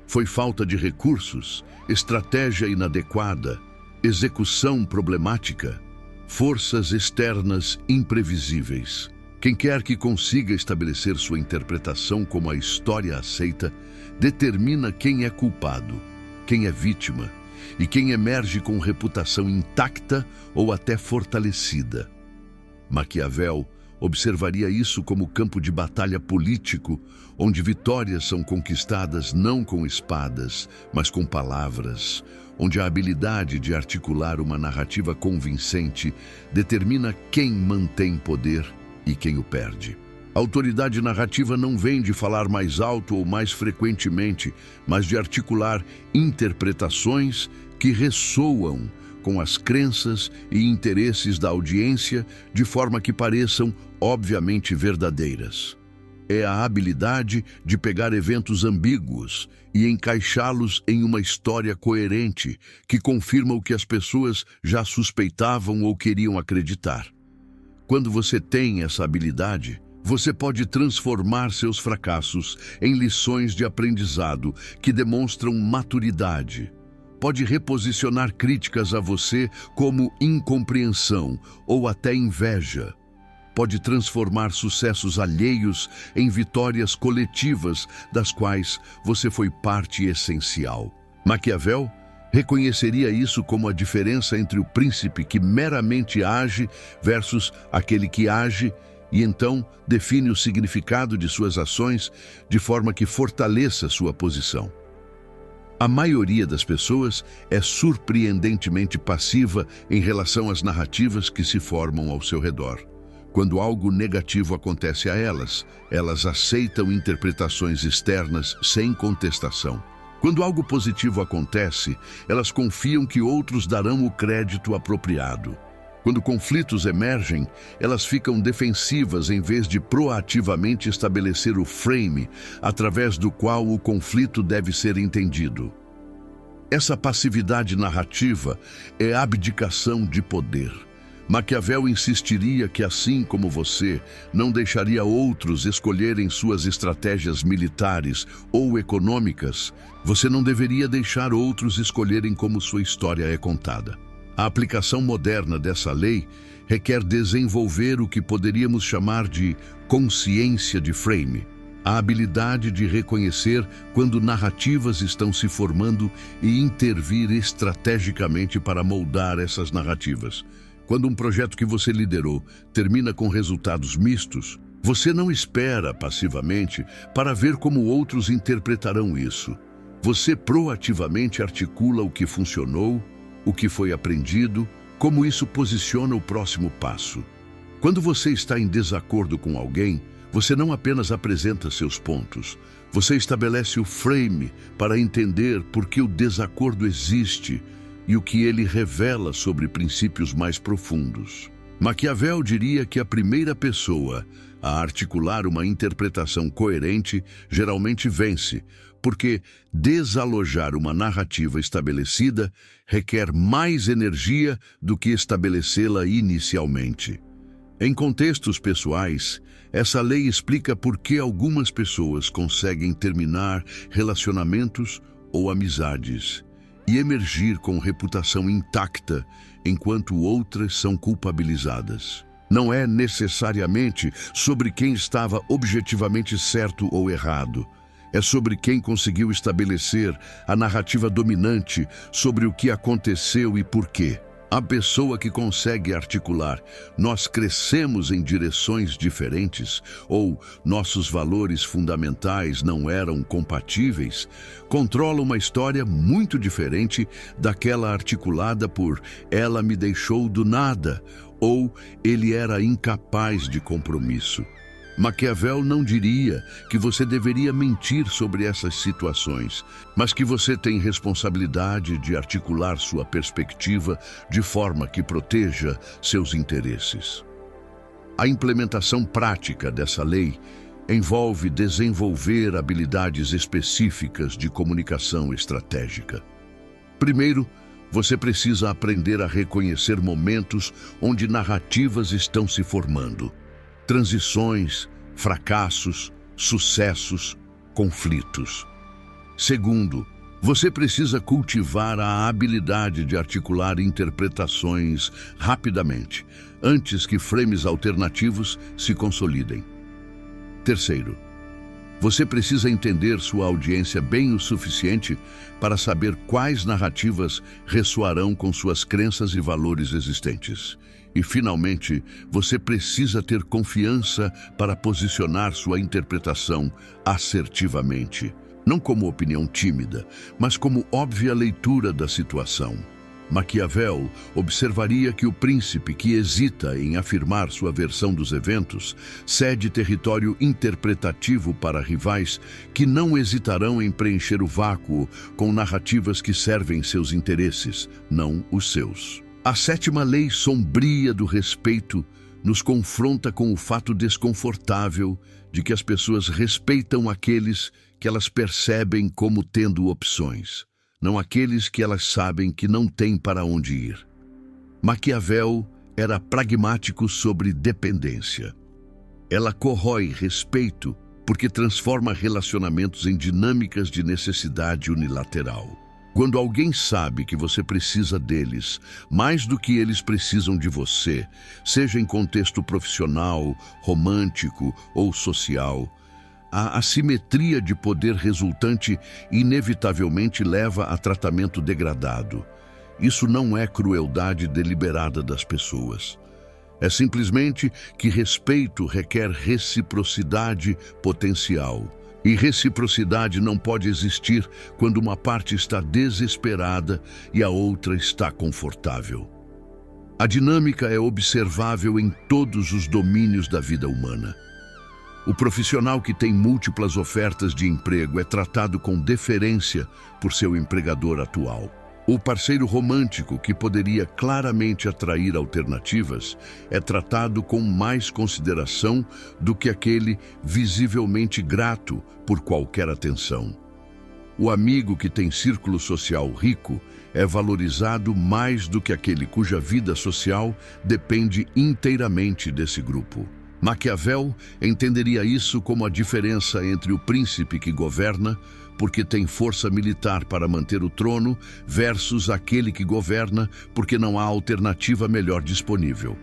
Foi falta de recursos, estratégia inadequada, execução problemática, forças externas imprevisíveis. Quem quer que consiga estabelecer sua interpretação como a história aceita, determina quem é culpado, quem é vítima e quem emerge com reputação intacta ou até fortalecida. Maquiavel observaria isso como campo de batalha político, onde vitórias são conquistadas não com espadas, mas com palavras, onde a habilidade de articular uma narrativa convincente determina quem mantém poder e quem o perde. A autoridade narrativa não vem de falar mais alto ou mais frequentemente, mas de articular interpretações que ressoam com as crenças e interesses da audiência de forma que pareçam obviamente verdadeiras. É a habilidade de pegar eventos ambíguos e encaixá-los em uma história coerente que confirma o que as pessoas já suspeitavam ou queriam acreditar. Quando você tem essa habilidade, você pode transformar seus fracassos em lições de aprendizado que demonstram maturidade. Pode reposicionar críticas a você como incompreensão ou até inveja. Pode transformar sucessos alheios em vitórias coletivas, das quais você foi parte essencial. Maquiavel reconheceria isso como a diferença entre o príncipe que meramente age versus aquele que age e então define o significado de suas ações de forma que fortaleça sua posição. A maioria das pessoas é surpreendentemente passiva em relação às narrativas que se formam ao seu redor. Quando algo negativo acontece a elas, elas aceitam interpretações externas sem contestação. Quando algo positivo acontece, elas confiam que outros darão o crédito apropriado. Quando conflitos emergem, elas ficam defensivas em vez de proativamente estabelecer o frame através do qual o conflito deve ser entendido. Essa passividade narrativa é abdicação de poder. Maquiavel insistiria que, assim como você, não deixaria outros escolherem suas estratégias militares ou econômicas, você não deveria deixar outros escolherem como sua história é contada. A aplicação moderna dessa lei requer desenvolver o que poderíamos chamar de consciência de frame. A habilidade de reconhecer quando narrativas estão se formando e intervir estrategicamente para moldar essas narrativas. Quando um projeto que você liderou termina com resultados mistos, você não espera passivamente para ver como outros interpretarão isso. Você proativamente articula o que funcionou, o que foi aprendido, como isso posiciona o próximo passo. Quando você está em desacordo com alguém, você não apenas apresenta seus pontos, você estabelece o frame para entender por que o desacordo existe e o que ele revela sobre princípios mais profundos. Maquiavel diria que a primeira pessoa a articular uma interpretação coerente geralmente vence, porque desalojar uma narrativa estabelecida requer mais energia do que estabelecê-la inicialmente. Em contextos pessoais, essa lei explica por que algumas pessoas conseguem terminar relacionamentos ou amizades e emergir com reputação intacta, enquanto outras são culpabilizadas. Não é necessariamente sobre quem estava objetivamente certo ou errado. É sobre quem conseguiu estabelecer a narrativa dominante sobre o que aconteceu e por quê. A pessoa que consegue articular "nós crescemos em direções diferentes" ou "nossos valores fundamentais não eram compatíveis" controla uma história muito diferente daquela articulada por "ela me deixou do nada" ou "ele era incapaz de compromisso". Maquiavel não diria que você deveria mentir sobre essas situações, mas que você tem responsabilidade de articular sua perspectiva de forma que proteja seus interesses. A implementação prática dessa lei envolve desenvolver habilidades específicas de comunicação estratégica. Primeiro, você precisa aprender a reconhecer momentos onde narrativas estão se formando. Transições, fracassos, sucessos, conflitos. Segundo, você precisa cultivar a habilidade de articular interpretações rapidamente, antes que frames alternativos se consolidem. Terceiro, você precisa entender sua audiência bem o suficiente para saber quais narrativas ressoarão com suas crenças e valores existentes. E, finalmente, você precisa ter confiança para posicionar sua interpretação assertivamente, não como opinião tímida, mas como óbvia leitura da situação. Maquiavel observaria que o príncipe que hesita em afirmar sua versão dos eventos cede território interpretativo para rivais que não hesitarão em preencher o vácuo com narrativas que servem seus interesses, não os seus. A sétima lei sombria do respeito nos confronta com o fato desconfortável de que as pessoas respeitam aqueles que elas percebem como tendo opções, não aqueles que elas sabem que não têm para onde ir. Maquiavel era pragmático sobre dependência. Ela corrói respeito porque transforma relacionamentos em dinâmicas de necessidade unilateral. Quando alguém sabe que você precisa deles mais do que eles precisam de você, seja em contexto profissional, romântico ou social, a assimetria de poder resultante inevitavelmente leva a tratamento degradado. Isso não é crueldade deliberada das pessoas. É simplesmente que respeito requer reciprocidade potencial. E reciprocidade não pode existir quando uma parte está desesperada e a outra está confortável. A dinâmica é observável em todos os domínios da vida humana. O profissional que tem múltiplas ofertas de emprego é tratado com deferência por seu empregador atual. O parceiro romântico, que poderia claramente atrair alternativas, é tratado com mais consideração do que aquele visivelmente grato por qualquer atenção. O amigo que tem círculo social rico é valorizado mais do que aquele cuja vida social depende inteiramente desse grupo. Maquiavel entenderia isso como a diferença entre o príncipe que governa porque tem força militar para manter o trono versus aquele que governa porque não há alternativa melhor disponível.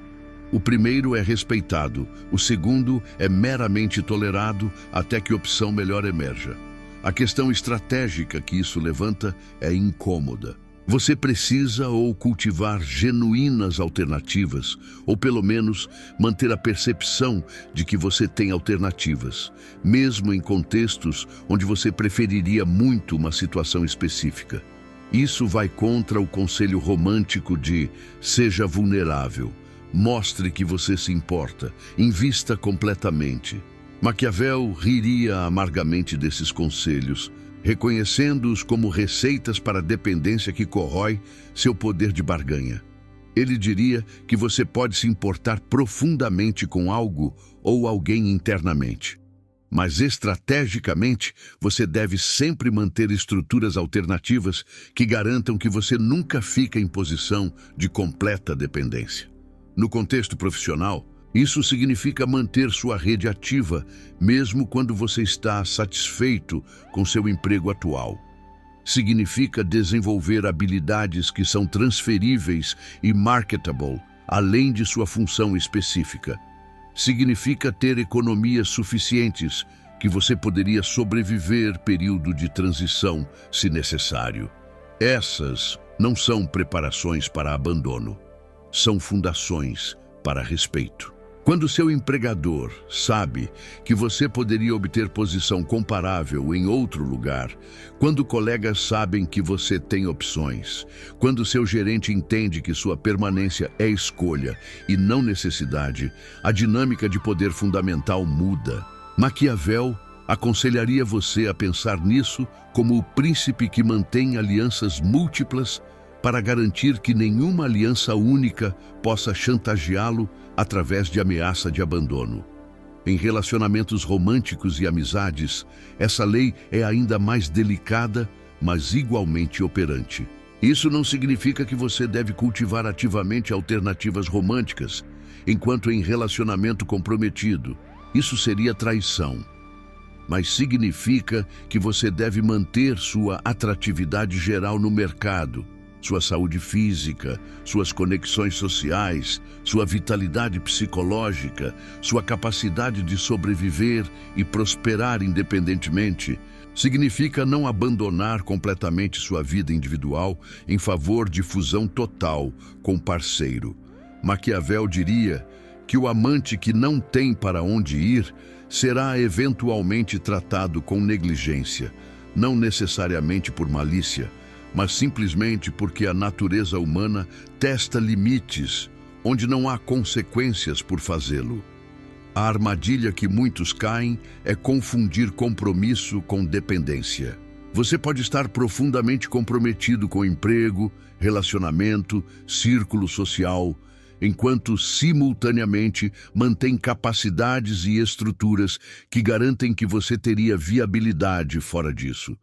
O primeiro é respeitado, o segundo é meramente tolerado até que opção melhor emerja. A questão estratégica que isso levanta é incômoda. Você precisa ou cultivar genuínas alternativas, ou pelo menos manter a percepção de que você tem alternativas, mesmo em contextos onde você preferiria muito uma situação específica. Isso vai contra o conselho romântico de seja vulnerável, mostre que você se importa, invista completamente. Maquiavel riria amargamente desses conselhos, reconhecendo-os como receitas para a dependência que corrói seu poder de barganha. Ele diria que você pode se importar profundamente com algo ou alguém internamente. Mas estrategicamente, você deve sempre manter estruturas alternativas que garantam que você nunca fica em posição de completa dependência. No contexto profissional, isso significa manter sua rede ativa, mesmo quando você está satisfeito com seu emprego atual. Significa desenvolver habilidades que são transferíveis e marketable, além de sua função específica. Significa ter economias suficientes que você poderia sobreviver período de transição, se necessário. Essas não são preparações para abandono, são fundações para respeito. Quando seu empregador sabe que você poderia obter posição comparável em outro lugar, quando colegas sabem que você tem opções, quando seu gerente entende que sua permanência é escolha e não necessidade, a dinâmica de poder fundamental muda. Maquiavel aconselharia você a pensar nisso como o príncipe que mantém alianças múltiplas para garantir que nenhuma aliança única possa chantageá-lo através de ameaça de abandono. Em relacionamentos românticos e amizades, essa lei é ainda mais delicada, mas igualmente operante. Isso não significa que você deve cultivar ativamente alternativas românticas, enquanto em relacionamento comprometido. Isso seria traição. Mas significa que você deve manter sua atratividade geral no mercado, sua saúde física, suas conexões sociais, sua vitalidade psicológica, sua capacidade de sobreviver e prosperar independentemente. Significa não abandonar completamente sua vida individual em favor de fusão total com parceiro. Maquiavel diria que o amante que não tem para onde ir será eventualmente tratado com negligência, não necessariamente por malícia, mas simplesmente porque a natureza humana testa limites onde não há consequências por fazê-lo. A armadilha que muitos caem é confundir compromisso com dependência. Você pode estar profundamente comprometido com emprego, relacionamento, círculo social, enquanto simultaneamente mantém capacidades e estruturas que garantem que você teria viabilidade fora disso.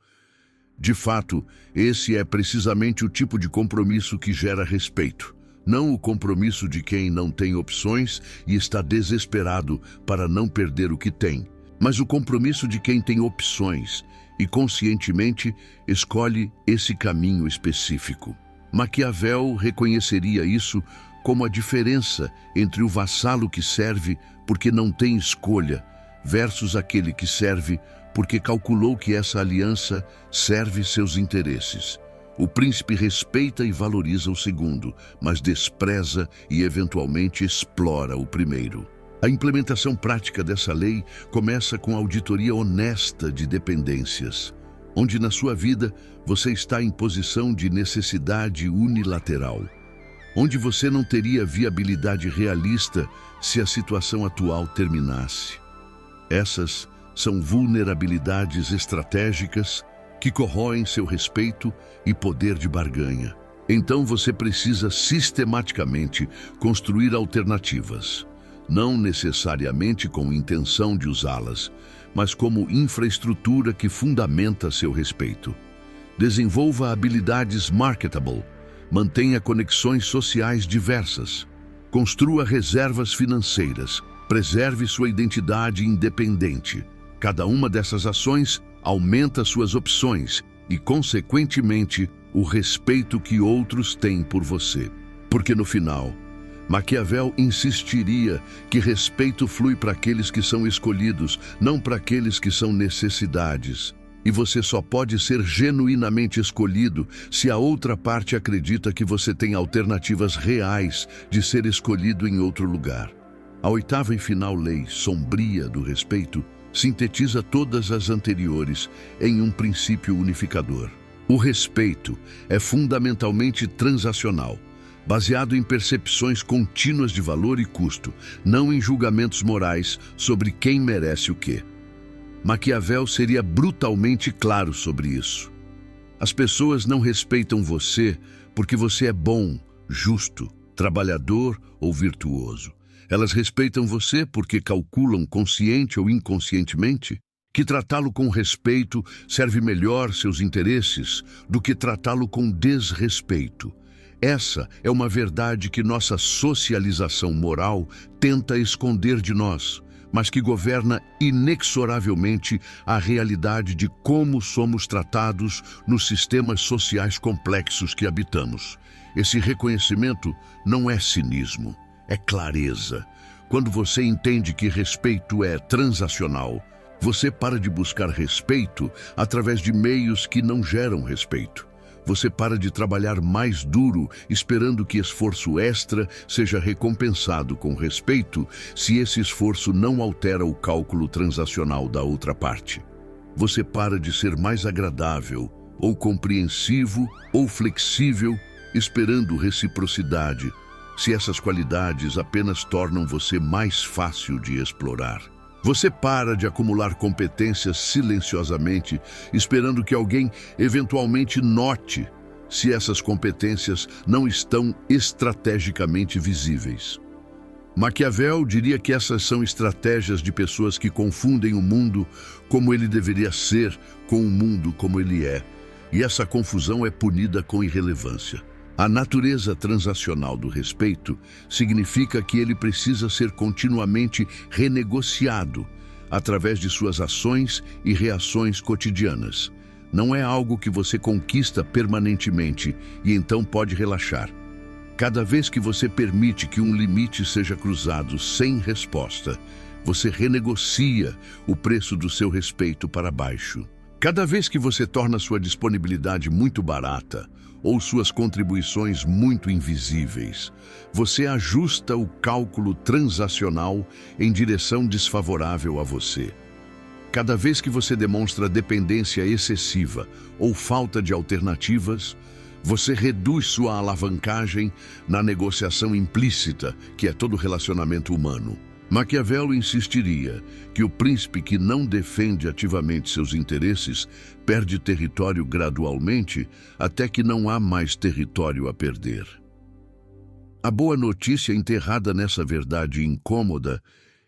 De fato, esse é precisamente o tipo de compromisso que gera respeito, não o compromisso de quem não tem opções e está desesperado para não perder o que tem, mas o compromisso de quem tem opções e conscientemente escolhe esse caminho específico. Maquiavel reconheceria isso como a diferença entre o vassalo que serve porque não tem escolha versus aquele que serve porque calculou que essa aliança serve seus interesses. O príncipe respeita e valoriza o segundo, mas despreza e eventualmente explora o primeiro. A implementação prática dessa lei começa com a auditoria honesta de dependências, onde na sua vida você está em posição de necessidade unilateral, onde você não teria viabilidade realista se a situação atual terminasse. Essas são vulnerabilidades estratégicas que corroem seu respeito e poder de barganha. Então você precisa sistematicamente construir alternativas, não necessariamente com intenção de usá-las, mas como infraestrutura que fundamenta seu respeito. Desenvolva habilidades marketable, mantenha conexões sociais diversas, construa reservas financeiras, preserve sua identidade independente. Cada uma dessas ações aumenta suas opções e, consequentemente, o respeito que outros têm por você. Porque no final, Maquiavel insistiria que respeito flui para aqueles que são escolhidos, não para aqueles que são necessidades. E você só pode ser genuinamente escolhido se a outra parte acredita que você tem alternativas reais de ser escolhido em outro lugar. A oitava e final lei sombria do respeito sintetiza todas as anteriores em um princípio unificador. O respeito é fundamentalmente transacional, baseado em percepções contínuas de valor e custo, não em julgamentos morais sobre quem merece o quê. Maquiavel seria brutalmente claro sobre isso. As pessoas não respeitam você porque você é bom, justo, trabalhador ou virtuoso. Elas respeitam você porque calculam, consciente ou inconscientemente, que tratá-lo com respeito serve melhor seus interesses do que tratá-lo com desrespeito. Essa é uma verdade que nossa socialização moral tenta esconder de nós, mas que governa inexoravelmente a realidade de como somos tratados nos sistemas sociais complexos que habitamos. Esse reconhecimento não é cinismo, é clareza. Quando você entende que respeito é transacional, você para de buscar respeito através de meios que não geram respeito. Você para de trabalhar mais duro, esperando que esforço extra seja recompensado com respeito, se esse esforço não altera o cálculo transacional da outra parte. Você para de ser mais agradável, ou compreensivo, ou flexível, esperando reciprocidade, se essas qualidades apenas tornam você mais fácil de explorar. Você para de acumular competências silenciosamente, esperando que alguém eventualmente note se essas competências não estão estrategicamente visíveis. Maquiavel diria que essas são estratégias de pessoas que confundem o mundo como ele deveria ser com o mundo como ele é, e essa confusão é punida com irrelevância. A natureza transacional do respeito significa que ele precisa ser continuamente renegociado através de suas ações e reações cotidianas. Não é algo que você conquista permanentemente e então pode relaxar. Cada vez que você permite que um limite seja cruzado sem resposta, você renegocia o preço do seu respeito para baixo. Cada vez que você torna sua disponibilidade muito barata, ou suas contribuições muito invisíveis, você ajusta o cálculo transacional em direção desfavorável a você. Cada vez que você demonstra dependência excessiva ou falta de alternativas, você reduz sua alavancagem na negociação implícita, que é todo relacionamento humano. Maquiavel insistiria que o príncipe que não defende ativamente seus interesses perde território gradualmente até que não há mais território a perder. A boa notícia enterrada nessa verdade incômoda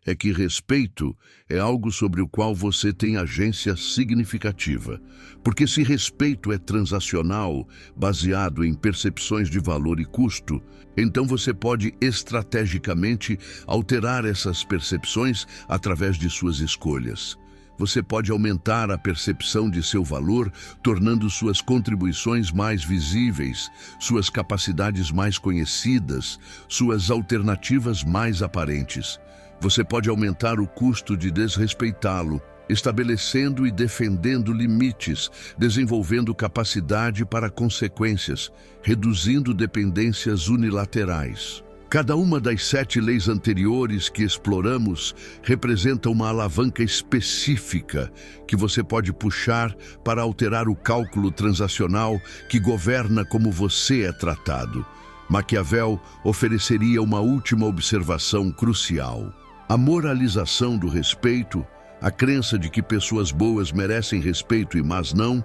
é que respeito é algo sobre o qual você tem agência significativa. Porque se respeito é transacional, baseado em percepções de valor e custo, então você pode estrategicamente alterar essas percepções através de suas escolhas. Você pode aumentar a percepção de seu valor, tornando suas contribuições mais visíveis, suas capacidades mais conhecidas, suas alternativas mais aparentes. Você pode aumentar o custo de desrespeitá-lo, estabelecendo e defendendo limites, desenvolvendo capacidade para consequências, reduzindo dependências unilaterais. Cada uma das 7 leis anteriores que exploramos representa uma alavanca específica que você pode puxar para alterar o cálculo transacional que governa como você é tratado. Maquiavel ofereceria uma última observação crucial. A moralização do respeito, a crença de que pessoas boas merecem respeito e más não,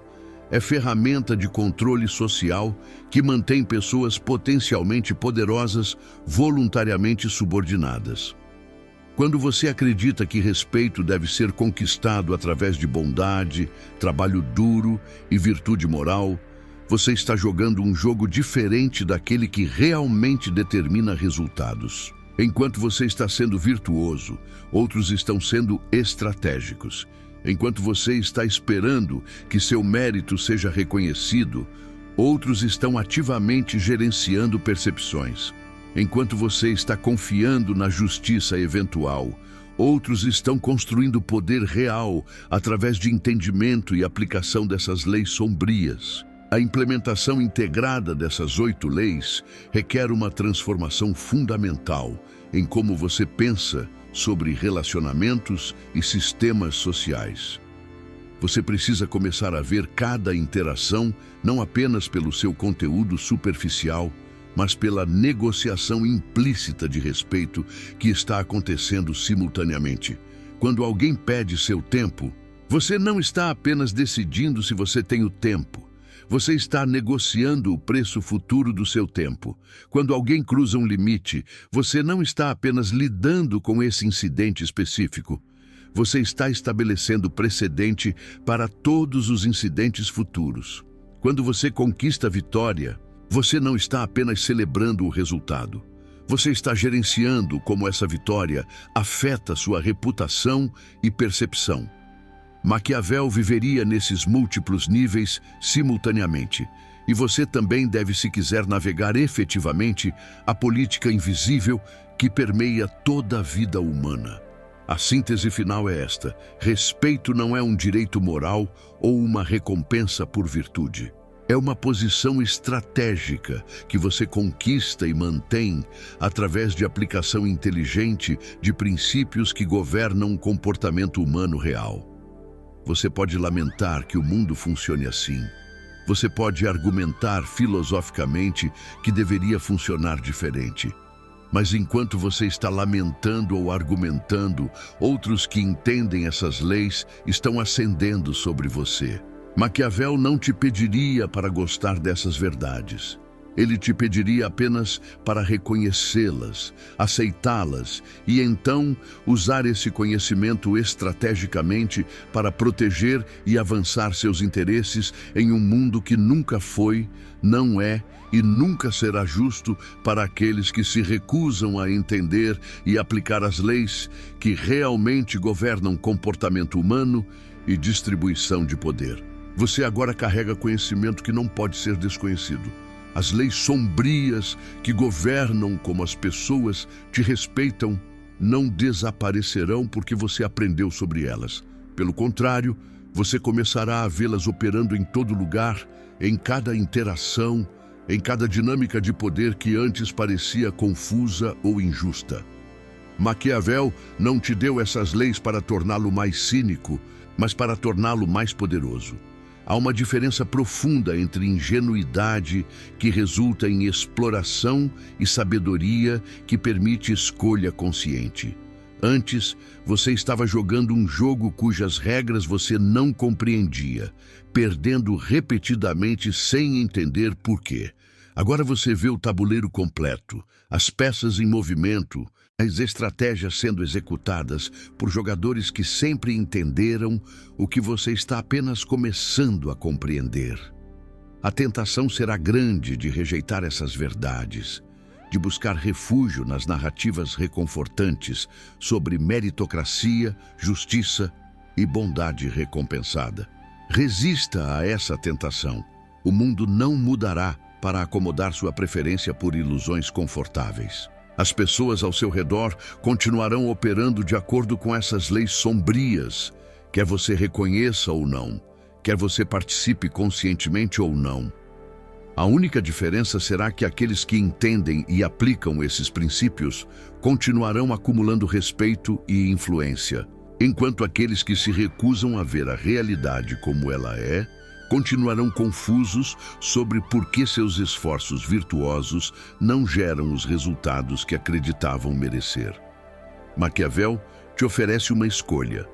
é ferramenta de controle social que mantém pessoas potencialmente poderosas voluntariamente subordinadas. Quando você acredita que respeito deve ser conquistado através de bondade, trabalho duro e virtude moral, você está jogando um jogo diferente daquele que realmente determina resultados. Enquanto você está sendo virtuoso, outros estão sendo estratégicos. Enquanto você está esperando que seu mérito seja reconhecido, outros estão ativamente gerenciando percepções. Enquanto você está confiando na justiça eventual, outros estão construindo poder real através de entendimento e aplicação dessas leis sombrias. A implementação integrada dessas 8 leis requer uma transformação fundamental em como você pensa sobre relacionamentos e sistemas sociais. Você precisa começar a ver cada interação não apenas pelo seu conteúdo superficial, mas pela negociação implícita de respeito que está acontecendo simultaneamente. Quando alguém pede seu tempo, você não está apenas decidindo se você tem o tempo. Você está negociando o preço futuro do seu tempo. Quando alguém cruza um limite, você não está apenas lidando com esse incidente específico. Você está estabelecendo precedente para todos os incidentes futuros. Quando você conquista a vitória, você não está apenas celebrando o resultado. Você está gerenciando como essa vitória afeta sua reputação e percepção. Maquiavel viveria nesses múltiplos níveis simultaneamente, e você também deve, se quiser navegar efetivamente a política invisível que permeia toda a vida humana. A síntese final é esta: respeito não é um direito moral ou uma recompensa por virtude. É uma posição estratégica que você conquista e mantém através de aplicação inteligente de princípios que governam o comportamento humano real. Você pode lamentar que o mundo funcione assim. Você pode argumentar filosoficamente que deveria funcionar diferente. Mas enquanto você está lamentando ou argumentando, outros que entendem essas leis estão ascendendo sobre você. Maquiavel não te pediria para gostar dessas verdades. Ele te pediria apenas para reconhecê-las, aceitá-las e então usar esse conhecimento estrategicamente para proteger e avançar seus interesses em um mundo que nunca foi, não é e nunca será justo para aqueles que se recusam a entender e aplicar as leis que realmente governam comportamento humano e distribuição de poder. Você agora carrega conhecimento que não pode ser desconhecido. As leis sombrias que governam como as pessoas te respeitam não desaparecerão porque você aprendeu sobre elas. Pelo contrário, você começará a vê-las operando em todo lugar, em cada interação, em cada dinâmica de poder que antes parecia confusa ou injusta. Maquiavel não te deu essas leis para torná-lo mais cínico, mas para torná-lo mais poderoso. Há uma diferença profunda entre ingenuidade, que resulta em exploração, e sabedoria, que permite escolha consciente. Antes, você estava jogando um jogo cujas regras você não compreendia, perdendo repetidamente sem entender por quê. Agora você vê o tabuleiro completo, as peças em movimento, as estratégias sendo executadas por jogadores que sempre entenderam o que você está apenas começando a compreender. A tentação será grande de rejeitar essas verdades, de buscar refúgio nas narrativas reconfortantes sobre meritocracia, justiça e bondade recompensada. Resista a essa tentação. O mundo não mudará para acomodar sua preferência por ilusões confortáveis. As pessoas ao seu redor continuarão operando de acordo com essas leis sombrias, quer você reconheça ou não, quer você participe conscientemente ou não. A única diferença será que aqueles que entendem e aplicam esses princípios continuarão acumulando respeito e influência, enquanto aqueles que se recusam a ver a realidade como ela é, continuarão confusos sobre por que seus esforços virtuosos não geram os resultados que acreditavam merecer. Maquiavel te oferece uma escolha: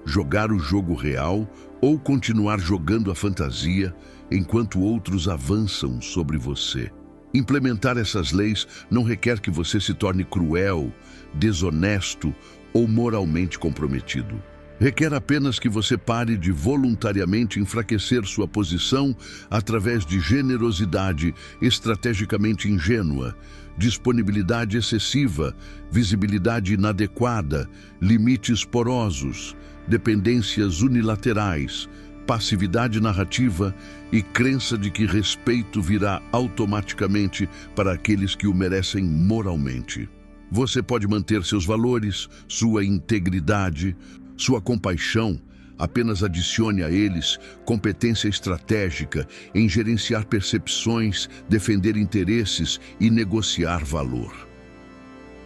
jogar o jogo real ou continuar jogando a fantasia enquanto outros avançam sobre você. Implementar essas leis não requer que você se torne cruel, desonesto ou moralmente comprometido. Requer apenas que você pare de voluntariamente enfraquecer sua posição através de generosidade estrategicamente ingênua, disponibilidade excessiva, visibilidade inadequada, limites porosos, dependências unilaterais, passividade narrativa e crença de que respeito virá automaticamente para aqueles que o merecem moralmente. Você pode manter seus valores, sua integridade, sua compaixão. Apenas adicione a eles competência estratégica em gerenciar percepções, defender interesses e negociar valor.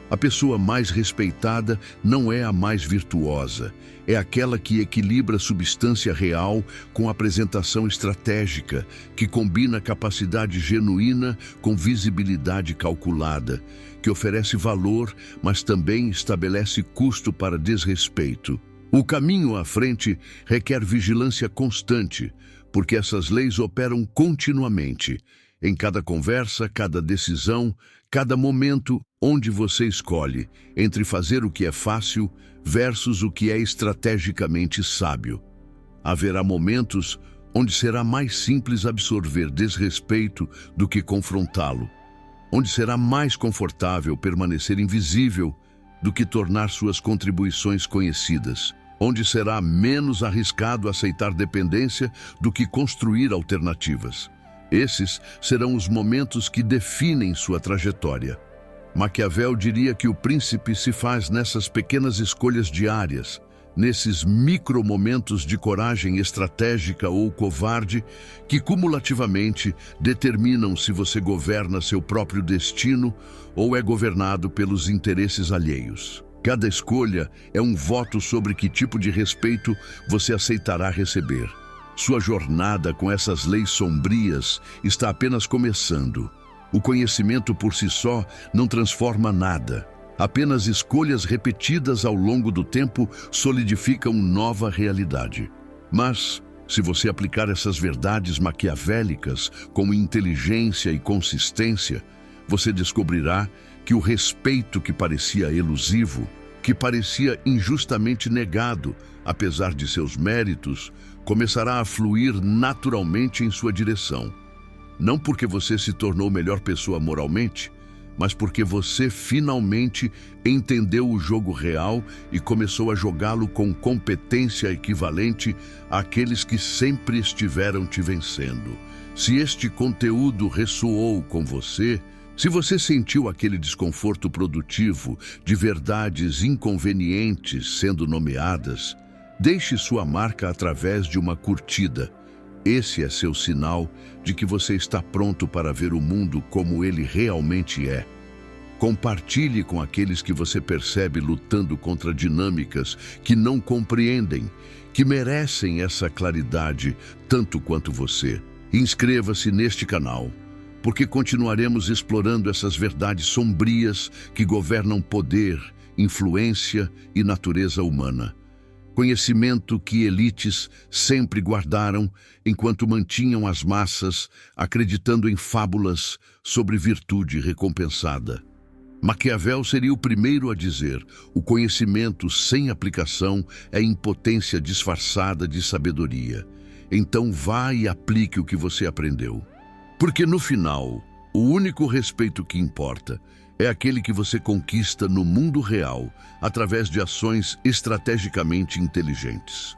A pessoa mais respeitada não é a mais virtuosa, é aquela que equilibra substância real com apresentação estratégica, que combina capacidade genuína com visibilidade calculada, que oferece valor, mas também estabelece custo para desrespeito. O caminho à frente requer vigilância constante, porque essas leis operam continuamente, em cada conversa, cada decisão, cada momento onde você escolhe entre fazer o que é fácil versus o que é estrategicamente sábio. Haverá momentos onde será mais simples absorver desrespeito do que confrontá-lo, onde será mais confortável permanecer invisível do que tornar suas contribuições conhecidas, onde será menos arriscado aceitar dependência do que construir alternativas. Esses serão os momentos que definem sua trajetória. Maquiavel diria que o príncipe se faz nessas pequenas escolhas diárias, nesses micromomentos de coragem estratégica ou covarde que cumulativamente determinam se você governa seu próprio destino ou é governado pelos interesses alheios. Cada escolha é um voto sobre que tipo de respeito você aceitará receber. Sua jornada com essas leis sombrias está apenas começando. O conhecimento por si só não transforma nada. Apenas escolhas repetidas ao longo do tempo solidificam nova realidade. Mas, se você aplicar essas verdades maquiavélicas com inteligência e consistência, você descobrirá que o respeito que parecia elusivo, que parecia injustamente negado, apesar de seus méritos, começará a fluir naturalmente em sua direção. Não porque você se tornou melhor pessoa moralmente, mas porque você finalmente entendeu o jogo real e começou a jogá-lo com competência equivalente àqueles que sempre estiveram te vencendo. Se este conteúdo ressoou com você, se você sentiu aquele desconforto produtivo de verdades inconvenientes sendo nomeadas, deixe sua marca através de uma curtida. Esse é seu sinal de que você está pronto para ver o mundo como ele realmente é. Compartilhe com aqueles que você percebe lutando contra dinâmicas que não compreendem, que merecem essa claridade tanto quanto você. Inscreva-se neste canal, porque continuaremos explorando essas verdades sombrias que governam poder, influência e natureza humana. Conhecimento que elites sempre guardaram enquanto mantinham as massas acreditando em fábulas sobre virtude recompensada. Maquiavel seria o primeiro a dizer: o conhecimento sem aplicação é impotência disfarçada de sabedoria. Então vá e aplique o que você aprendeu. Porque no final, o único respeito que importa é aquele que você conquista no mundo real através de ações estrategicamente inteligentes.